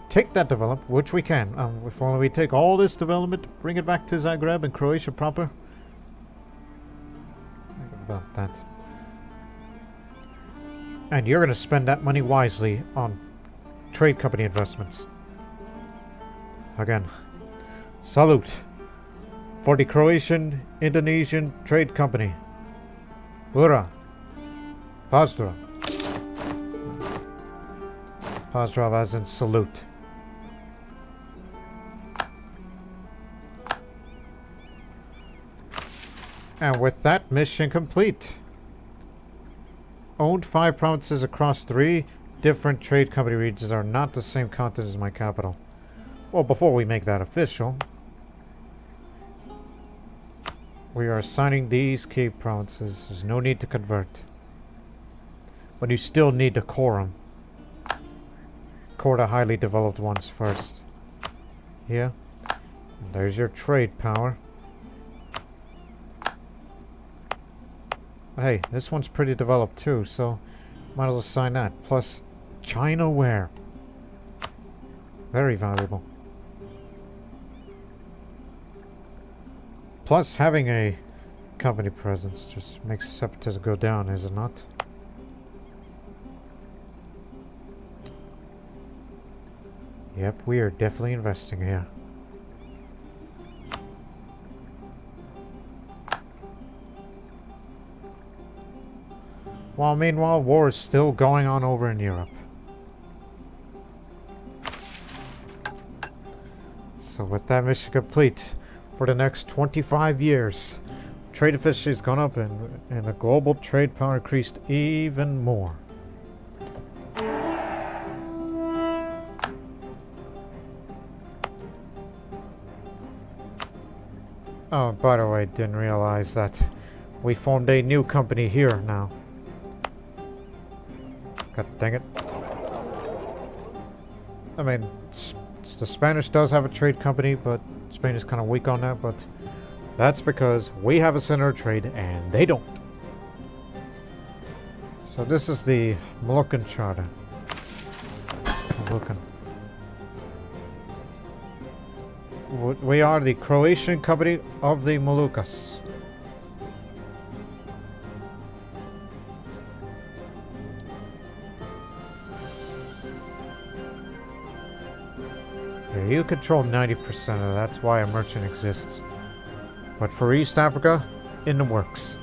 take that development, which we can. If only we take all this development, bring it back to Zagreb and Croatia proper. Think about that. And you're going to spend that money wisely on trade company investments. Again, salute for the Croatian Indonesian Trade Company. Ura. Pozdrav. Pozdrav as in salute. And with that, mission complete. Owned 5 provinces across 3 different trade company regions are not the same continent as my capital. Well, before we make that official, We are assigning these key provinces. There's no need to convert. But you still need to core them. Core the highly developed ones first. Yeah. And there's your trade power. But hey, this one's pretty developed too, so might as well assign that. Plus, China ware. Very valuable. Plus, having a company presence just makes separatism go down, is it not? Yep, we are definitely investing here. While meanwhile, war is still going on over in Europe. So with that mission complete, for the next 25 years, trade efficiency has gone up and the global trade power increased even more. Oh, by the way, didn't realize that we formed a new company here now. God dang it. I mean, the Spanish does have a trade company, but Spain is kind of weak on that, but that's because we have a center of trade and they don't. So this is the Molokan Charter. Molokan. We are the Croatian company of the Moluccas. Yeah, you control 90% of that. That's why a merchant exists. But for East Africa, in the works.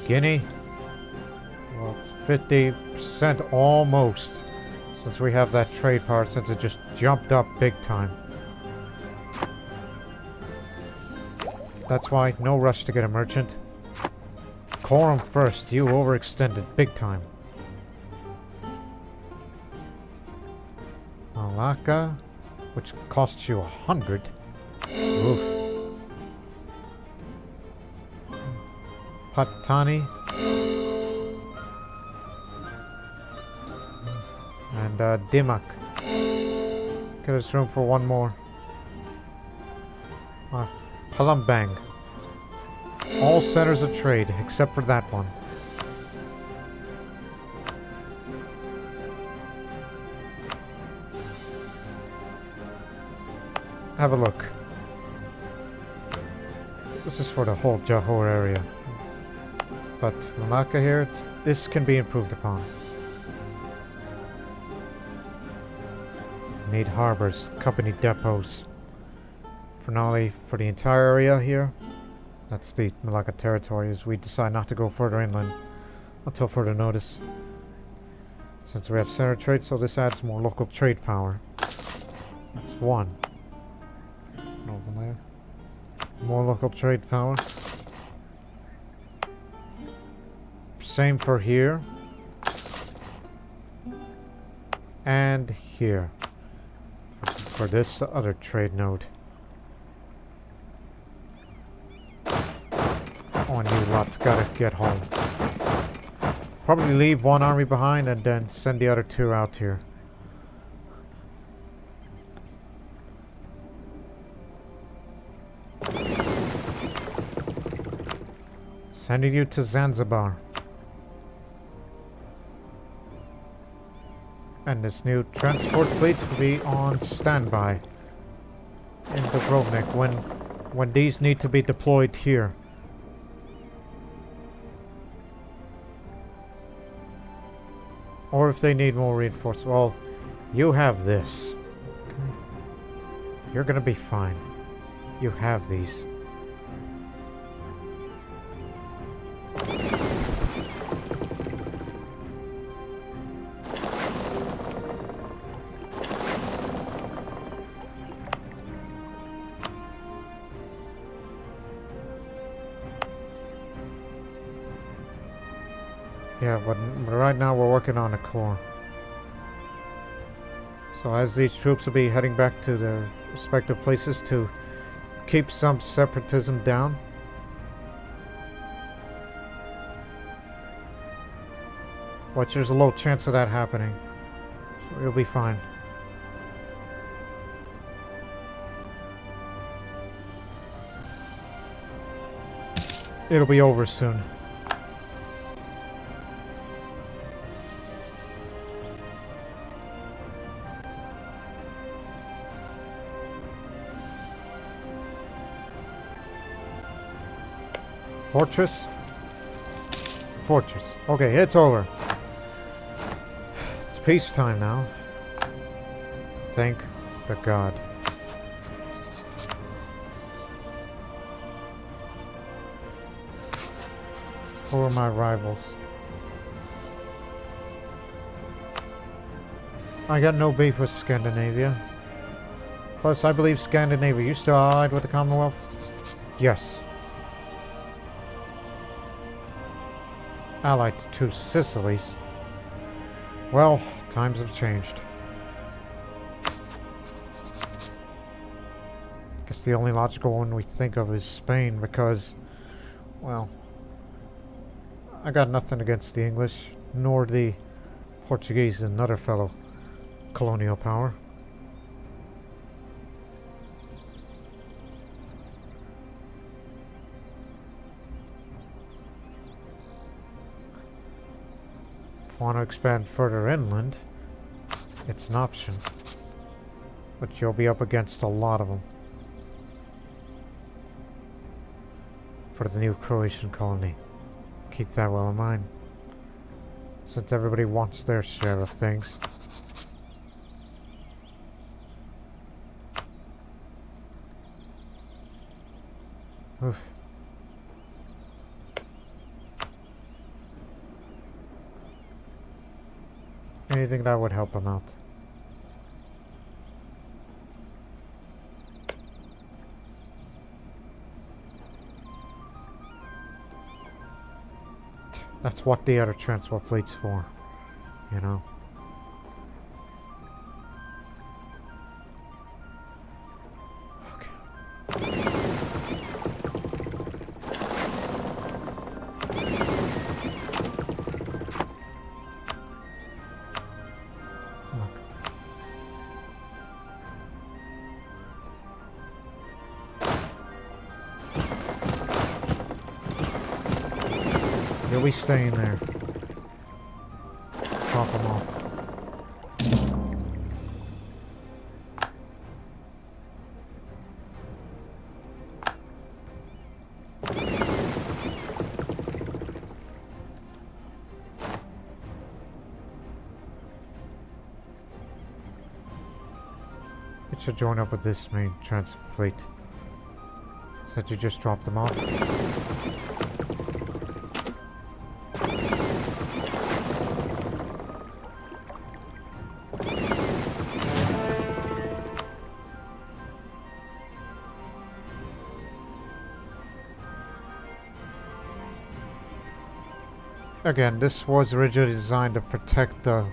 Guinea, well, 50% almost. Since we have that trade power, since it just jumped up big time. That's why no rush to get a merchant. Core 'em first. You overextended big time. Malacca, which costs you 100. Oof. Patani. And Dimak. Get us room for one more. Palumbang. All centers of trade except for that one. Have a look. This is for the whole Johor area. But Malacca here, this can be improved upon. Need harbors, company depots. Finale for the entire area here. That's the Malacca territory, as we decide not to go further inland until further notice. Since we have center trade, so this adds more local trade power. That's one. Over there. More local trade power. Same for here. And here. For this other trade node. Oh, and you lot gotta get home. Probably leave one army behind and then send the other two out here. Sending you to Zanzibar. And this new transport fleet will be on standby in Dubrovnik when these need to be deployed here. Or if they need more reinforcements. Well, you have this. Okay. You're gonna be fine. You have these. Yeah, but right now we're working on a core. So as these troops will be heading back to their respective places to keep some separatism down. But there's a low chance of that happening. So you'll be fine. It'll be over soon. Fortress? Fortress. Okay, it's over. It's peacetime now. Thank the God. Who are my rivals? I got no beef with Scandinavia. Plus, I believe Scandinavia used to allied with the Commonwealth. Yes. Allied to two Sicilies. Well, times have changed. Guess the only logical one we think of is Spain because, well, I got nothing against the English, nor the Portuguese, another fellow colonial power. If you want to expand further inland, it's an option. But you'll be up against a lot of them. For the new Croatian colony. Keep that well in mind. Since everybody wants their share of things. Oof. Anything that would help them out. That's what the other transport fleet's for, you know. You'll be staying there. Chop them off. It should join up with this main transport fleet. So that you just drop them off. Again, this was originally designed to protect the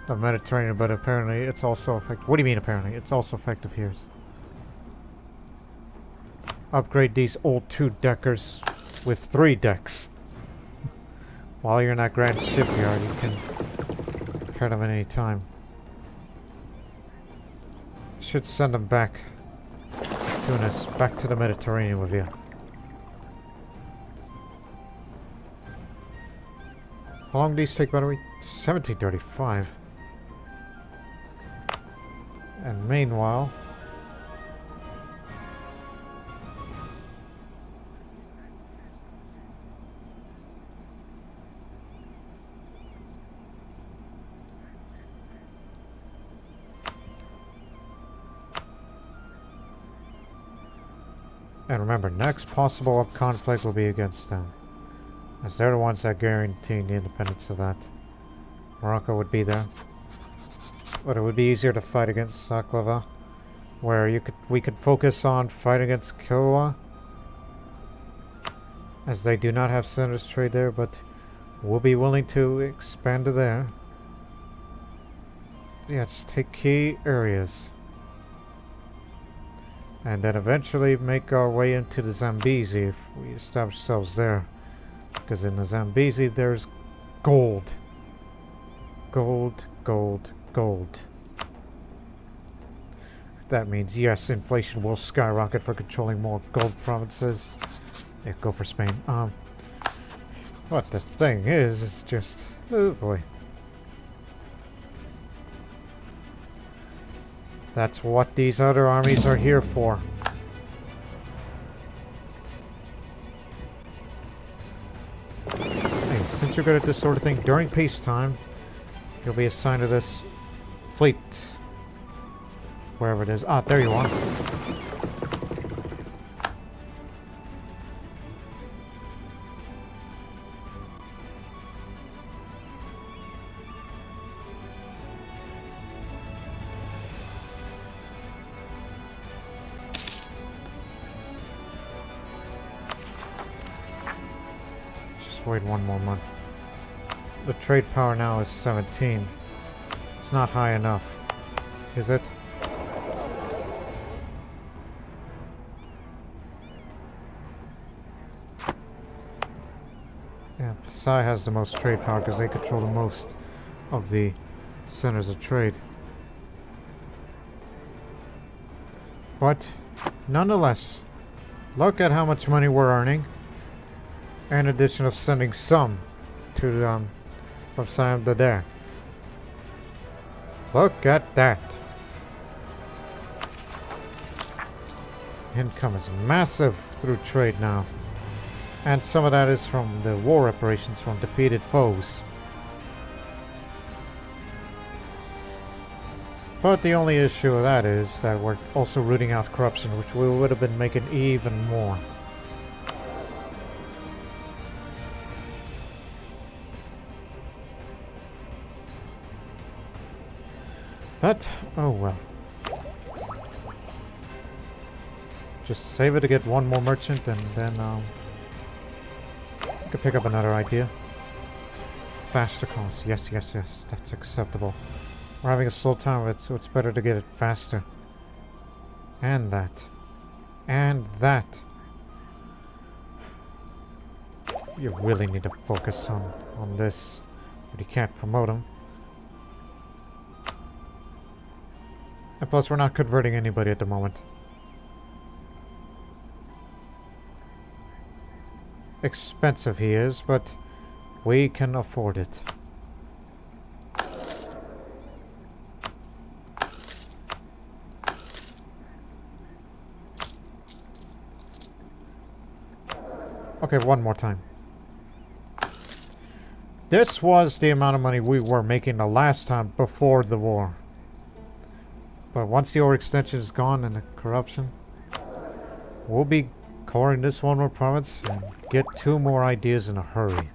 Mediterranean, but apparently it's also effective. What do you mean apparently? It's also effective here. Upgrade these old 2-deckers with 3 decks. While you're in that grand shipyard, you can repair them at any time. Should send them back to Tunis, back to the Mediterranean with you. How long do these take, by the way? 1735. And meanwhile... And remember, next possible conflict will be against them. As they're the ones that guarantee the independence of that. Morocco would be there. But it would be easier to fight against Saklava. Where we could focus on fighting against Kilwa. As they do not have senators trade there, but we'll be willing to expand to there. Yeah, just take key areas. And then eventually make our way into the Zambezi if we establish ourselves there. Because in the Zambezi there's gold. Gold, gold, gold. That means, yes, inflation will skyrocket for controlling more gold provinces. Yeah, go for Spain. But the thing is, it's just... oh boy. That's what these other armies are here for. Hey, since you're good at this sort of thing, during peacetime, you'll be assigned to this fleet. Wherever it is. Ah, there you are. Just wait one more month. The trade power now is 17. It's not high enough. Is it? Yeah, Psy has the most trade power because they control the most of the centers of trade. But, nonetheless, look at how much money we're earning. In addition of sending some to from Siam to there. Look at that. Income is massive through trade now. And some of that is from the war reparations from defeated foes. But the only issue with that is that we're also rooting out corruption, which we would have been making even more. But, oh well. Just save it to get one more merchant and then I could pick up another idea. Faster calls. Yes, yes, yes. That's acceptable. We're having a slow time with it, so it's better to get it faster. And that. And that. You really need to focus on this. But you can't promote them. And plus, we're not converting anybody at the moment. Expensive he is, but we can afford it. Okay, one more time. This was the amount of money we were making the last time before the war. But once the overextension is gone and the corruption, we'll be coring this one more province and get 2 more ideas in a hurry.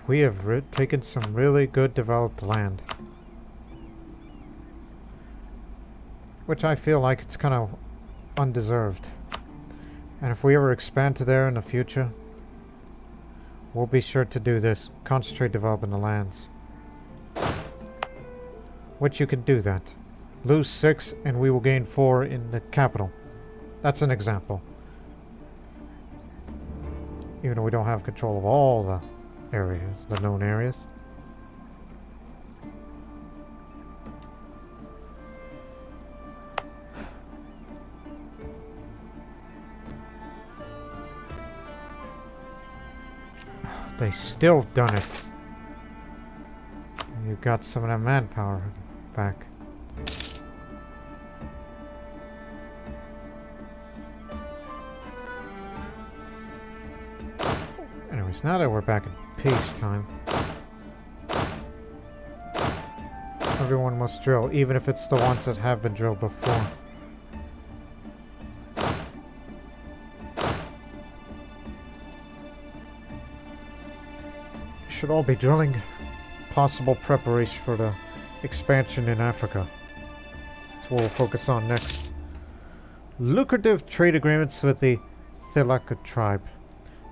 We have taken some really good developed land. Which I feel like it's kind of undeserved. And if we ever expand to there in the future, we'll be sure to do this. Concentrate developing the lands. Which you can do that. Lose 6 and we will gain 4 in the capital. That's an example. Even though we don't have control of all the areas, the known areas. They still done it. You got some of that manpower back. Anyways, now that we're back in peacetime, everyone must drill, even if it's the ones that have been drilled before. Should all be drilling possible preparation for the expansion in Africa. That's what we'll focus on next. Lucrative trade agreements with the Silaca tribe.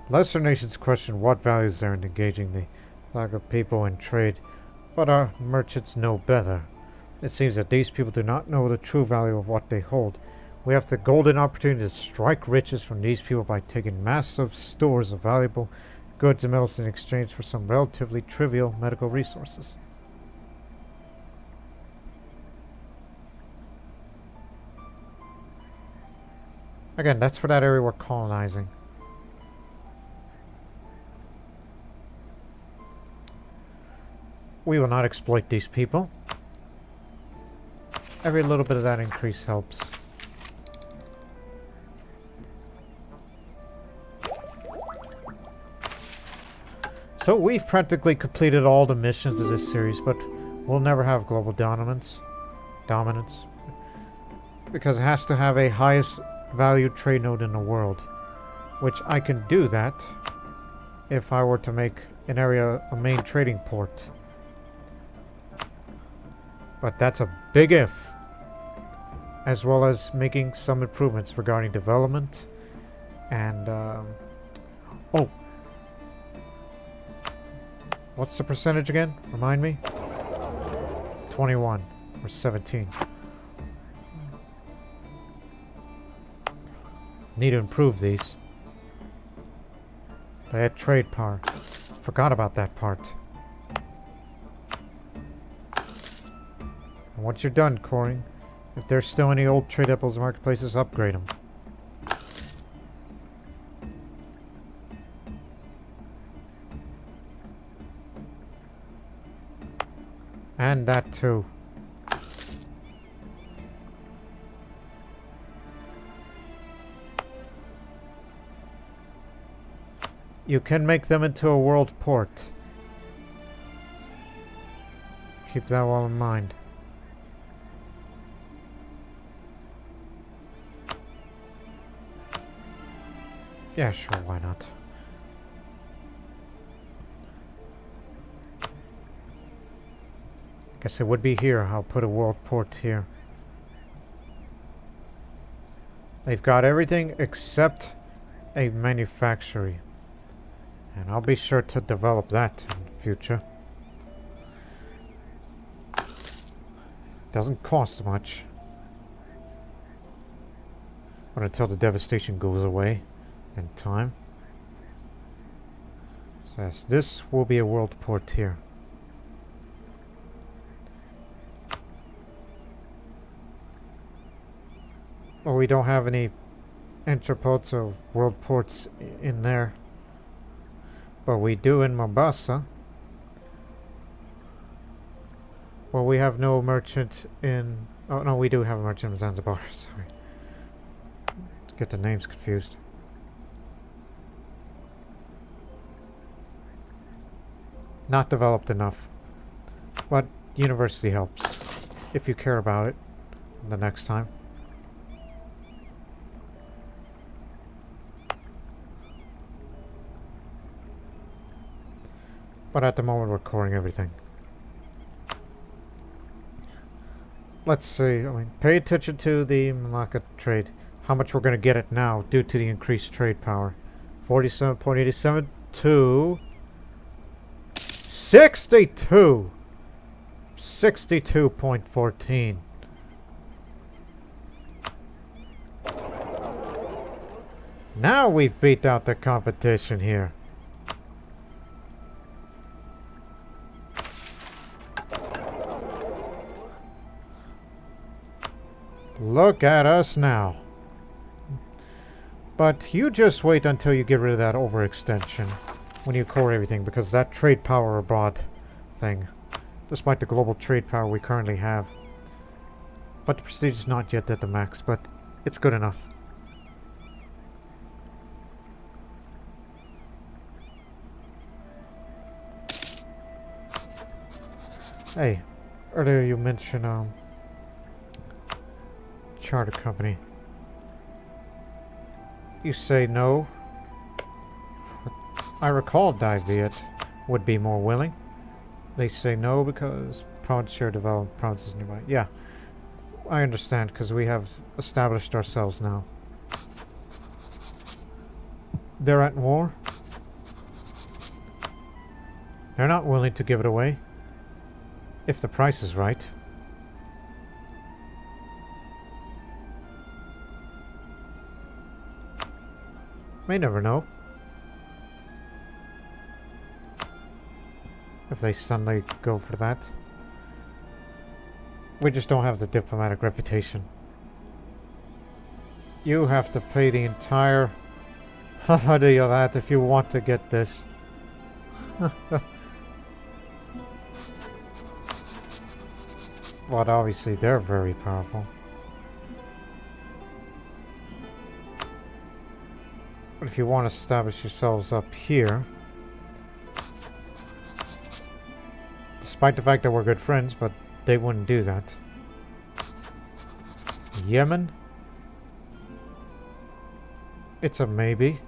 Lesser nations question what value is there in engaging the Silaca people in trade, but our merchants know better. It seems that these people do not know the true value of what they hold. We have the golden opportunity to strike riches from these people by taking massive stores of valuable goods and metals in exchange for some relatively trivial medical resources. Again, that's for that area we're colonizing. We will not exploit these people. Every little bit of that increase helps. So we've practically completed all the missions of this series, but we'll never have global dominance. Because it has to have a highest value trade node in the world. Which I can do that if I were to make an area a main trading port. But that's a big if. As well as making some improvements regarding development and oh, what's the percentage again? Remind me. 21 or 17. Need to improve these. They had trade power. Forgot about that part. And once you're done coring, if there's still any old trade depots and marketplaces, upgrade them. And that too. You can make them into a world port. Keep that well in mind. Yeah, sure, why not? Guess it would be here. I'll put a world port here. They've got everything except a manufactory. And I'll be sure to develop that in the future. Doesn't cost much. But until the devastation goes away in time. So yes, this will be a world port here. Well, we don't have any entrepôts or world ports in there. But we do in Mombasa. Well, we have no merchant in... Oh, no, we do have a merchant in Zanzibar. Sorry. Get the names confused. Not developed enough. But university helps. If you care about it. The next time. But at the moment we're coring everything. Let's see, pay attention to the Malacca trade. How much we're going to get it now due to the increased trade power. 47.87 to 62. 62.14. Now we've beat out the competition here. Look at us now. But you just wait until you get rid of that overextension when you core everything, because that trade power abroad thing, despite the global trade power we currently have. But the prestige is not yet at the max, but it's good enough. Hey, earlier you mentioned charter company. You say no. I recall Diviet would be more willing. They say no because province share developed provinces nearby. Yeah, I understand because we have established ourselves now. They're at war. They're not willing to give it away. If the price is right. May never know. If they suddenly go for that. We just don't have the diplomatic reputation. You have to pay the entire holiday of that if you want to get this. But obviously they're very powerful. But if you want to establish yourselves up here, despite the fact that we're good friends, but they wouldn't do that. Yemen? It's a maybe.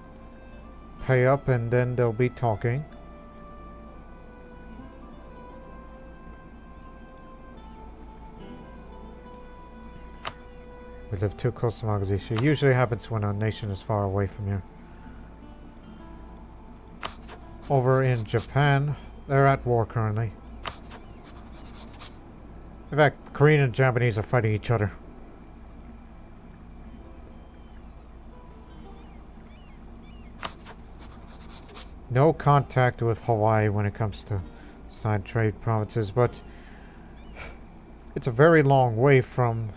Pay up and then they'll be talking. We live too close to Mogadishu. It usually happens when a nation is far away from you. Over in Japan, they're at war currently. In fact, Korean and Japanese are fighting each other. No contact with Hawaii when it comes to side trade provinces, but it's a very long way from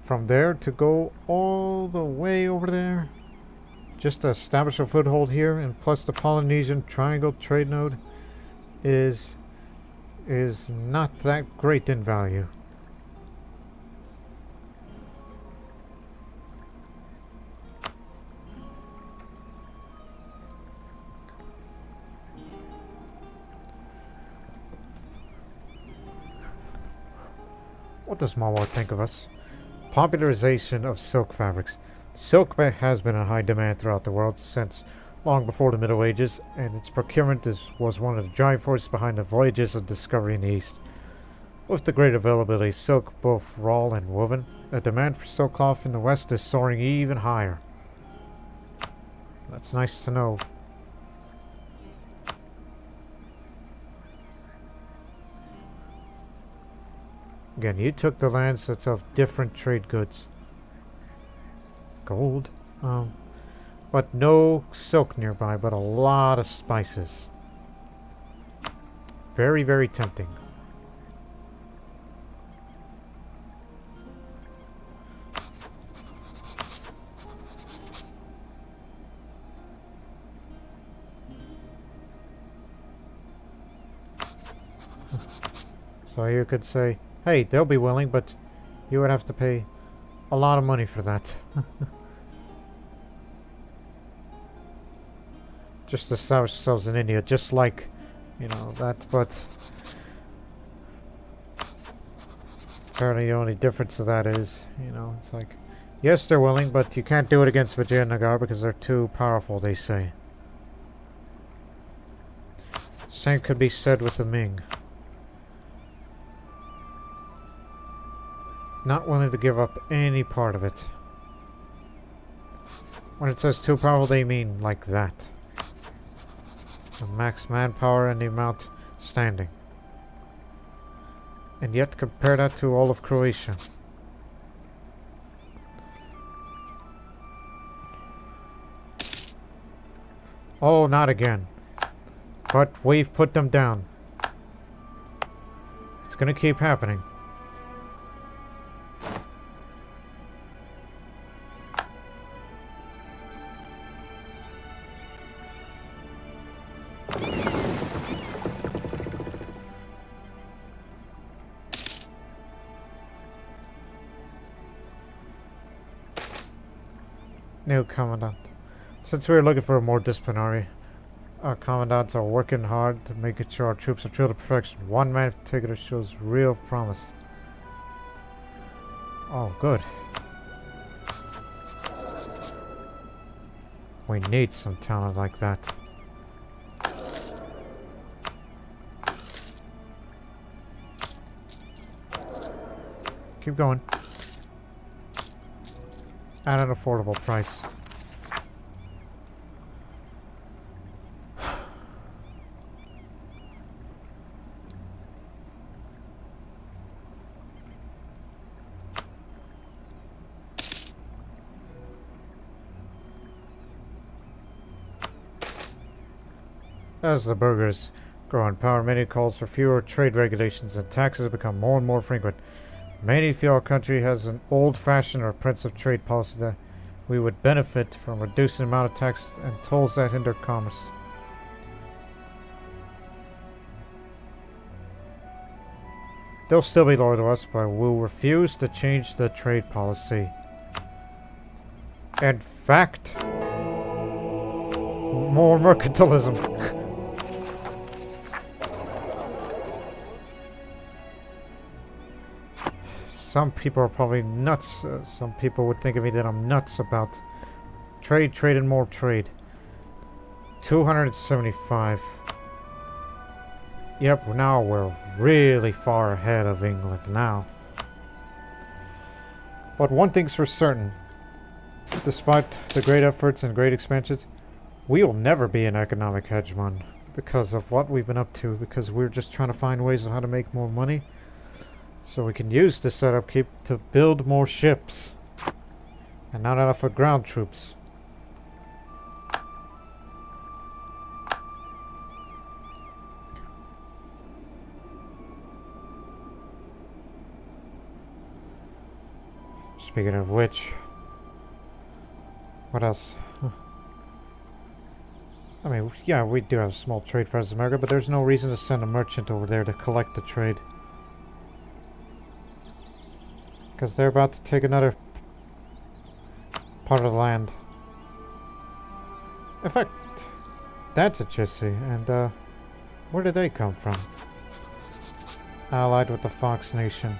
there to go all the way over there. Just to establish a foothold here, and plus the Polynesian Triangle Trade Node is not that great in value. What does Malwa think of us? Popularization of silk fabrics. Silk has been in high demand throughout the world since long before the Middle Ages, and its procurement was one of the driving forces behind the voyages of discovery in the East. With the great availability of silk, both raw and woven, the demand for silk cloth in the West is soaring even higher. That's nice to know. Again, you took the lands that's of different trade goods. Gold. But no silk nearby, but a lot of spices. Very, very tempting. So you could say, hey, they'll be willing, but you would have to pay a lot of money for that. Just to establish ourselves in India, just like, you know, that, but apparently the only difference of that is, you know, it's like, yes, they're willing, but you can't do it against Vijayanagar because they're too powerful, they say. Same could be said with the Ming. Not willing to give up any part of it. When it says too powerful, they mean like that. The max manpower and the amount standing. And yet compare that to all of Croatia. Oh, not again. But we've put them down. It's gonna keep happening. New commandant. Since we're looking for a more disciplinary, our commandants are working hard to make sure our troops are drilled to perfection. One man in particular shows real promise. Oh, good. We need some talent like that. Keep going. At an affordable price. As the burgers grow in power, many calls for fewer trade regulations and taxes become more and more frequent. Many feel our country has an old-fashioned or oppressive trade policy that we would benefit from reducing the amount of tax and tolls that hinder commerce. They'll still be loyal to us, but will refuse to change the trade policy. In fact, more mercantilism. Some people are probably nuts. Some people would think of me that I'm nuts about trade, and more trade. 275. Yep, now we're really far ahead of England now. But one thing's for certain. Despite the great efforts and great expansions, we will never be an economic hegemon because of what we've been up to, because we're just trying to find ways of how to make more money. So we can use this setup to build more ships. And not enough for ground troops. Speaking of which, what else? I mean, yeah, we do have a small trade presence in America, but there's no reason to send a merchant over there to collect the trade. Because they're about to take another part of the land. In fact, that's a Jesse. And where did they come from? Allied with the Fox Nation.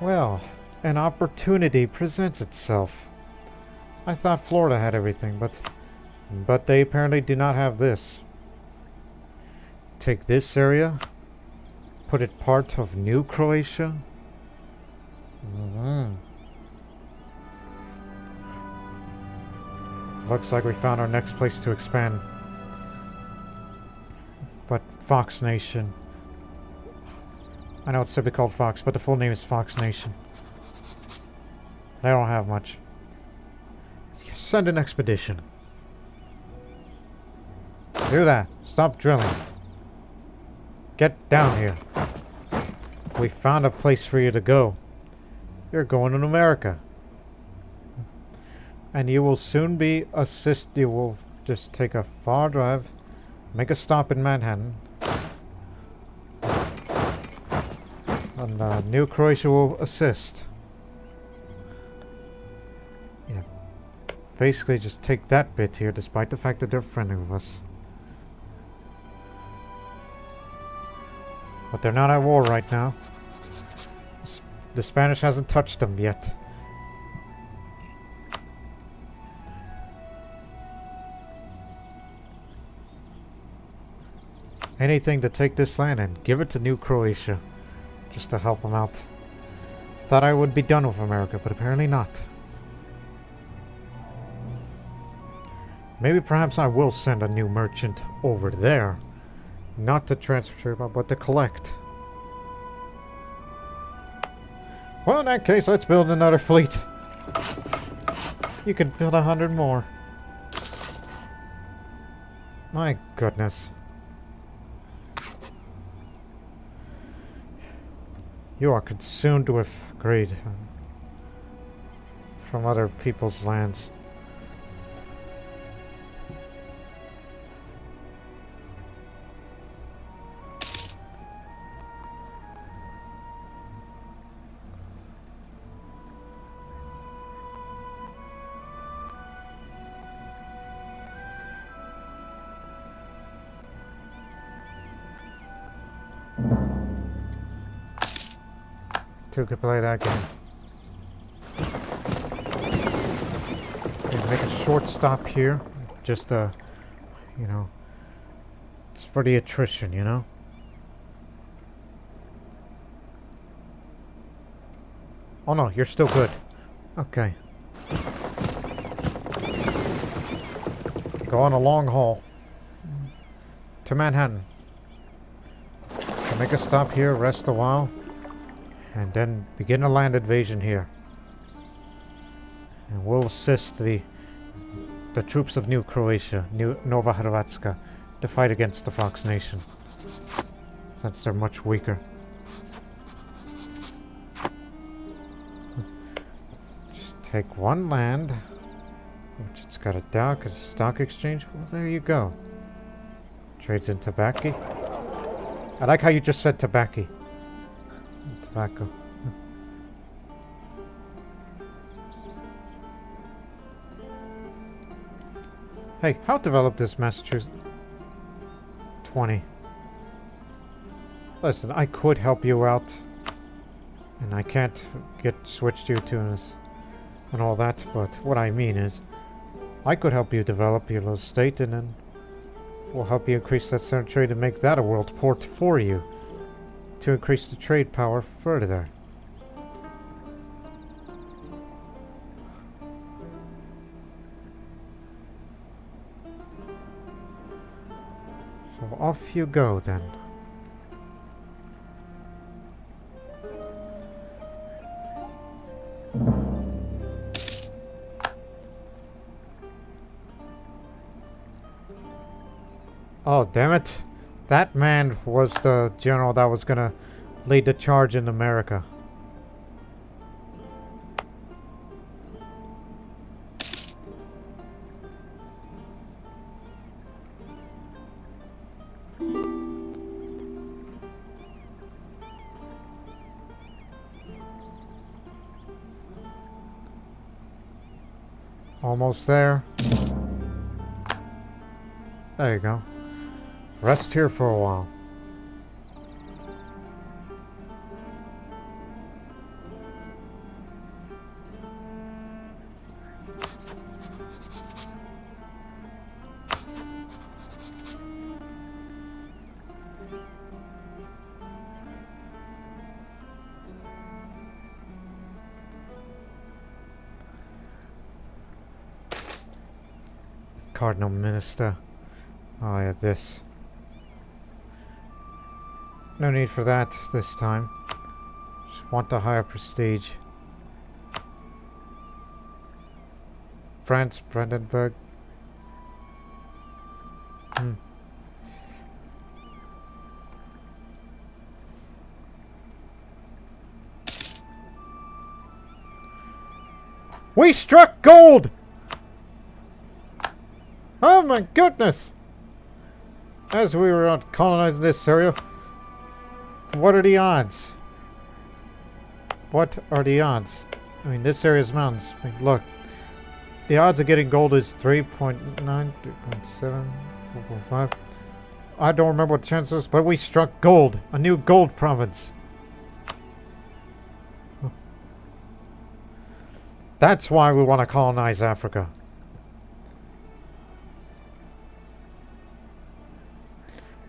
Well, an opportunity presents itself. I thought Florida had everything, but they apparently do not have this. Take this area. Put it part of New Croatia? Looks like we found our next place to expand. But Fox Nation. I know it's simply called Fox, but the full name is Fox Nation. I don't have much. Send an expedition. Do that. Stop drilling. Get down here. We found a place for you to go. You're going to America. And you will soon be you will just take a far drive, make a stop in Manhattan. And New Croatia will assist. Yeah. Basically just take that bit here, despite the fact that they're friendly with us. But they're not at war right now. The Spanish hasn't touched them yet. Anything to take this land and give it to New Croatia. Just to help them out. Thought I would be done with America, but apparently not. Maybe perhaps I will send a new merchant over there. Not to transfer, but to collect. Well, in that case, let's build another fleet. You can build 100 more. My goodness. You are consumed with greed from other people's lands. Two could play that game. Okay, make a short stop here. Just you know, it's for the attrition, you know? Oh no, you're still good. Okay. Go on a long haul. To Manhattan. So make a stop here, rest a while. And then begin a land invasion here. And we'll assist the troops of New Croatia, Nova Hrvatska, to fight against the Fox Nation. Since they're much weaker. Just take one land, which it's got a dock, a stock exchange. Well, there you go. Trades in tobacco. I like how you just said tobacco. Tobacco. Hey, how developed is Massachusetts? 20. Listen, I could help you out. And I can't get switched you to us and all that, but what I mean is, I could help you develop your little state and then we'll help you increase that center trade and make that a world port for you to increase the trade power further. So off you go then. Oh, damn it. That man was the general that was gonna lead the charge in America. Almost there. There you go. Rest here for a while. Cardinal Minister. Oh yeah, this. No need for that this time. Just want the higher prestige. France, Brandenburg. We struck gold! Oh my goodness! As we were out colonizing this area, what are the odds? What are the odds? I mean, this area is mountains. I mean, look. The odds of getting gold is 3.9, 3.7, 4.5. I don't remember what the chance was, but we struck gold. A new gold province. That's why we want to colonize Africa.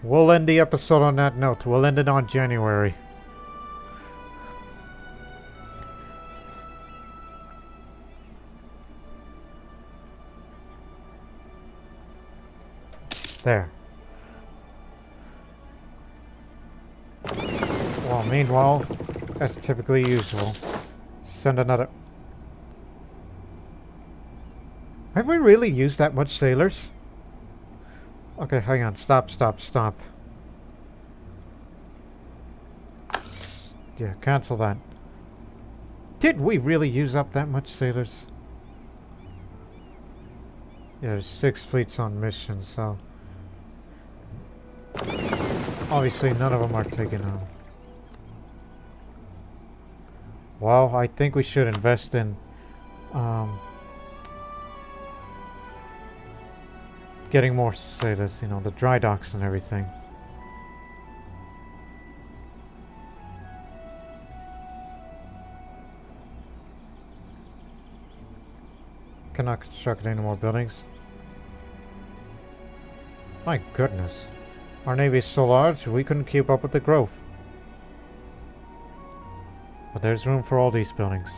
We'll end the episode on that note. We'll end it on January. There. Well, meanwhile, as typically usual, send another... Have we really used that much sailors? Okay, hang on. Stop, stop, stop. Yeah, cancel that. Did we really use up that much sailors? Yeah, there's 6 fleets on mission, so... Obviously, none of them are taken on. Well, I think we should invest in... getting more sailors, you know, the dry docks and everything. Cannot construct any more buildings. My goodness. Our navy is so large, we couldn't keep up with the growth. But there's room for all these buildings.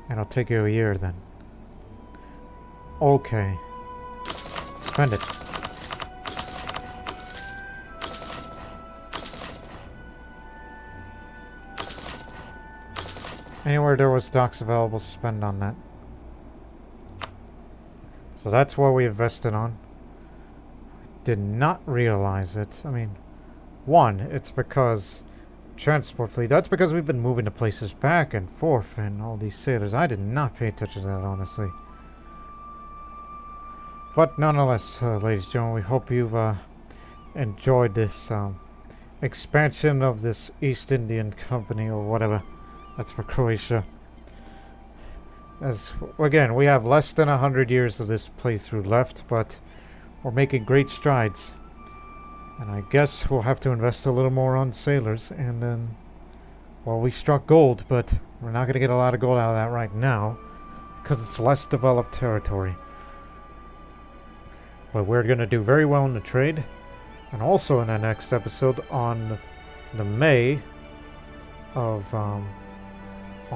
And it'll take you a year then. Okay. Spend it. Anywhere there was docks available, spend on that. So that's what we invested on. Did not realize it. I mean, one, it's because transport fleet. That's because we've been moving the places back and forth and all these sailors. I did not pay attention to that, honestly. But nonetheless, ladies and gentlemen, we hope you've enjoyed this expansion of this East Indian Company or whatever. That's for Croatia. As again, we have less than 100 years of this playthrough left, but we're making great strides. And I guess we'll have to invest a little more on sailors, and then, well, we struck gold, but we're not going to get a lot of gold out of that right now, because it's less developed territory. But we're going to do very well in the trade, and also in the next episode on the May of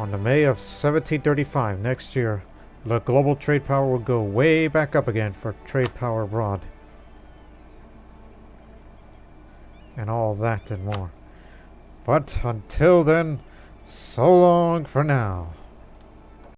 1735, next year, the global trade power will go way back up again for trade power abroad. And all that and more. But until then, so long for now.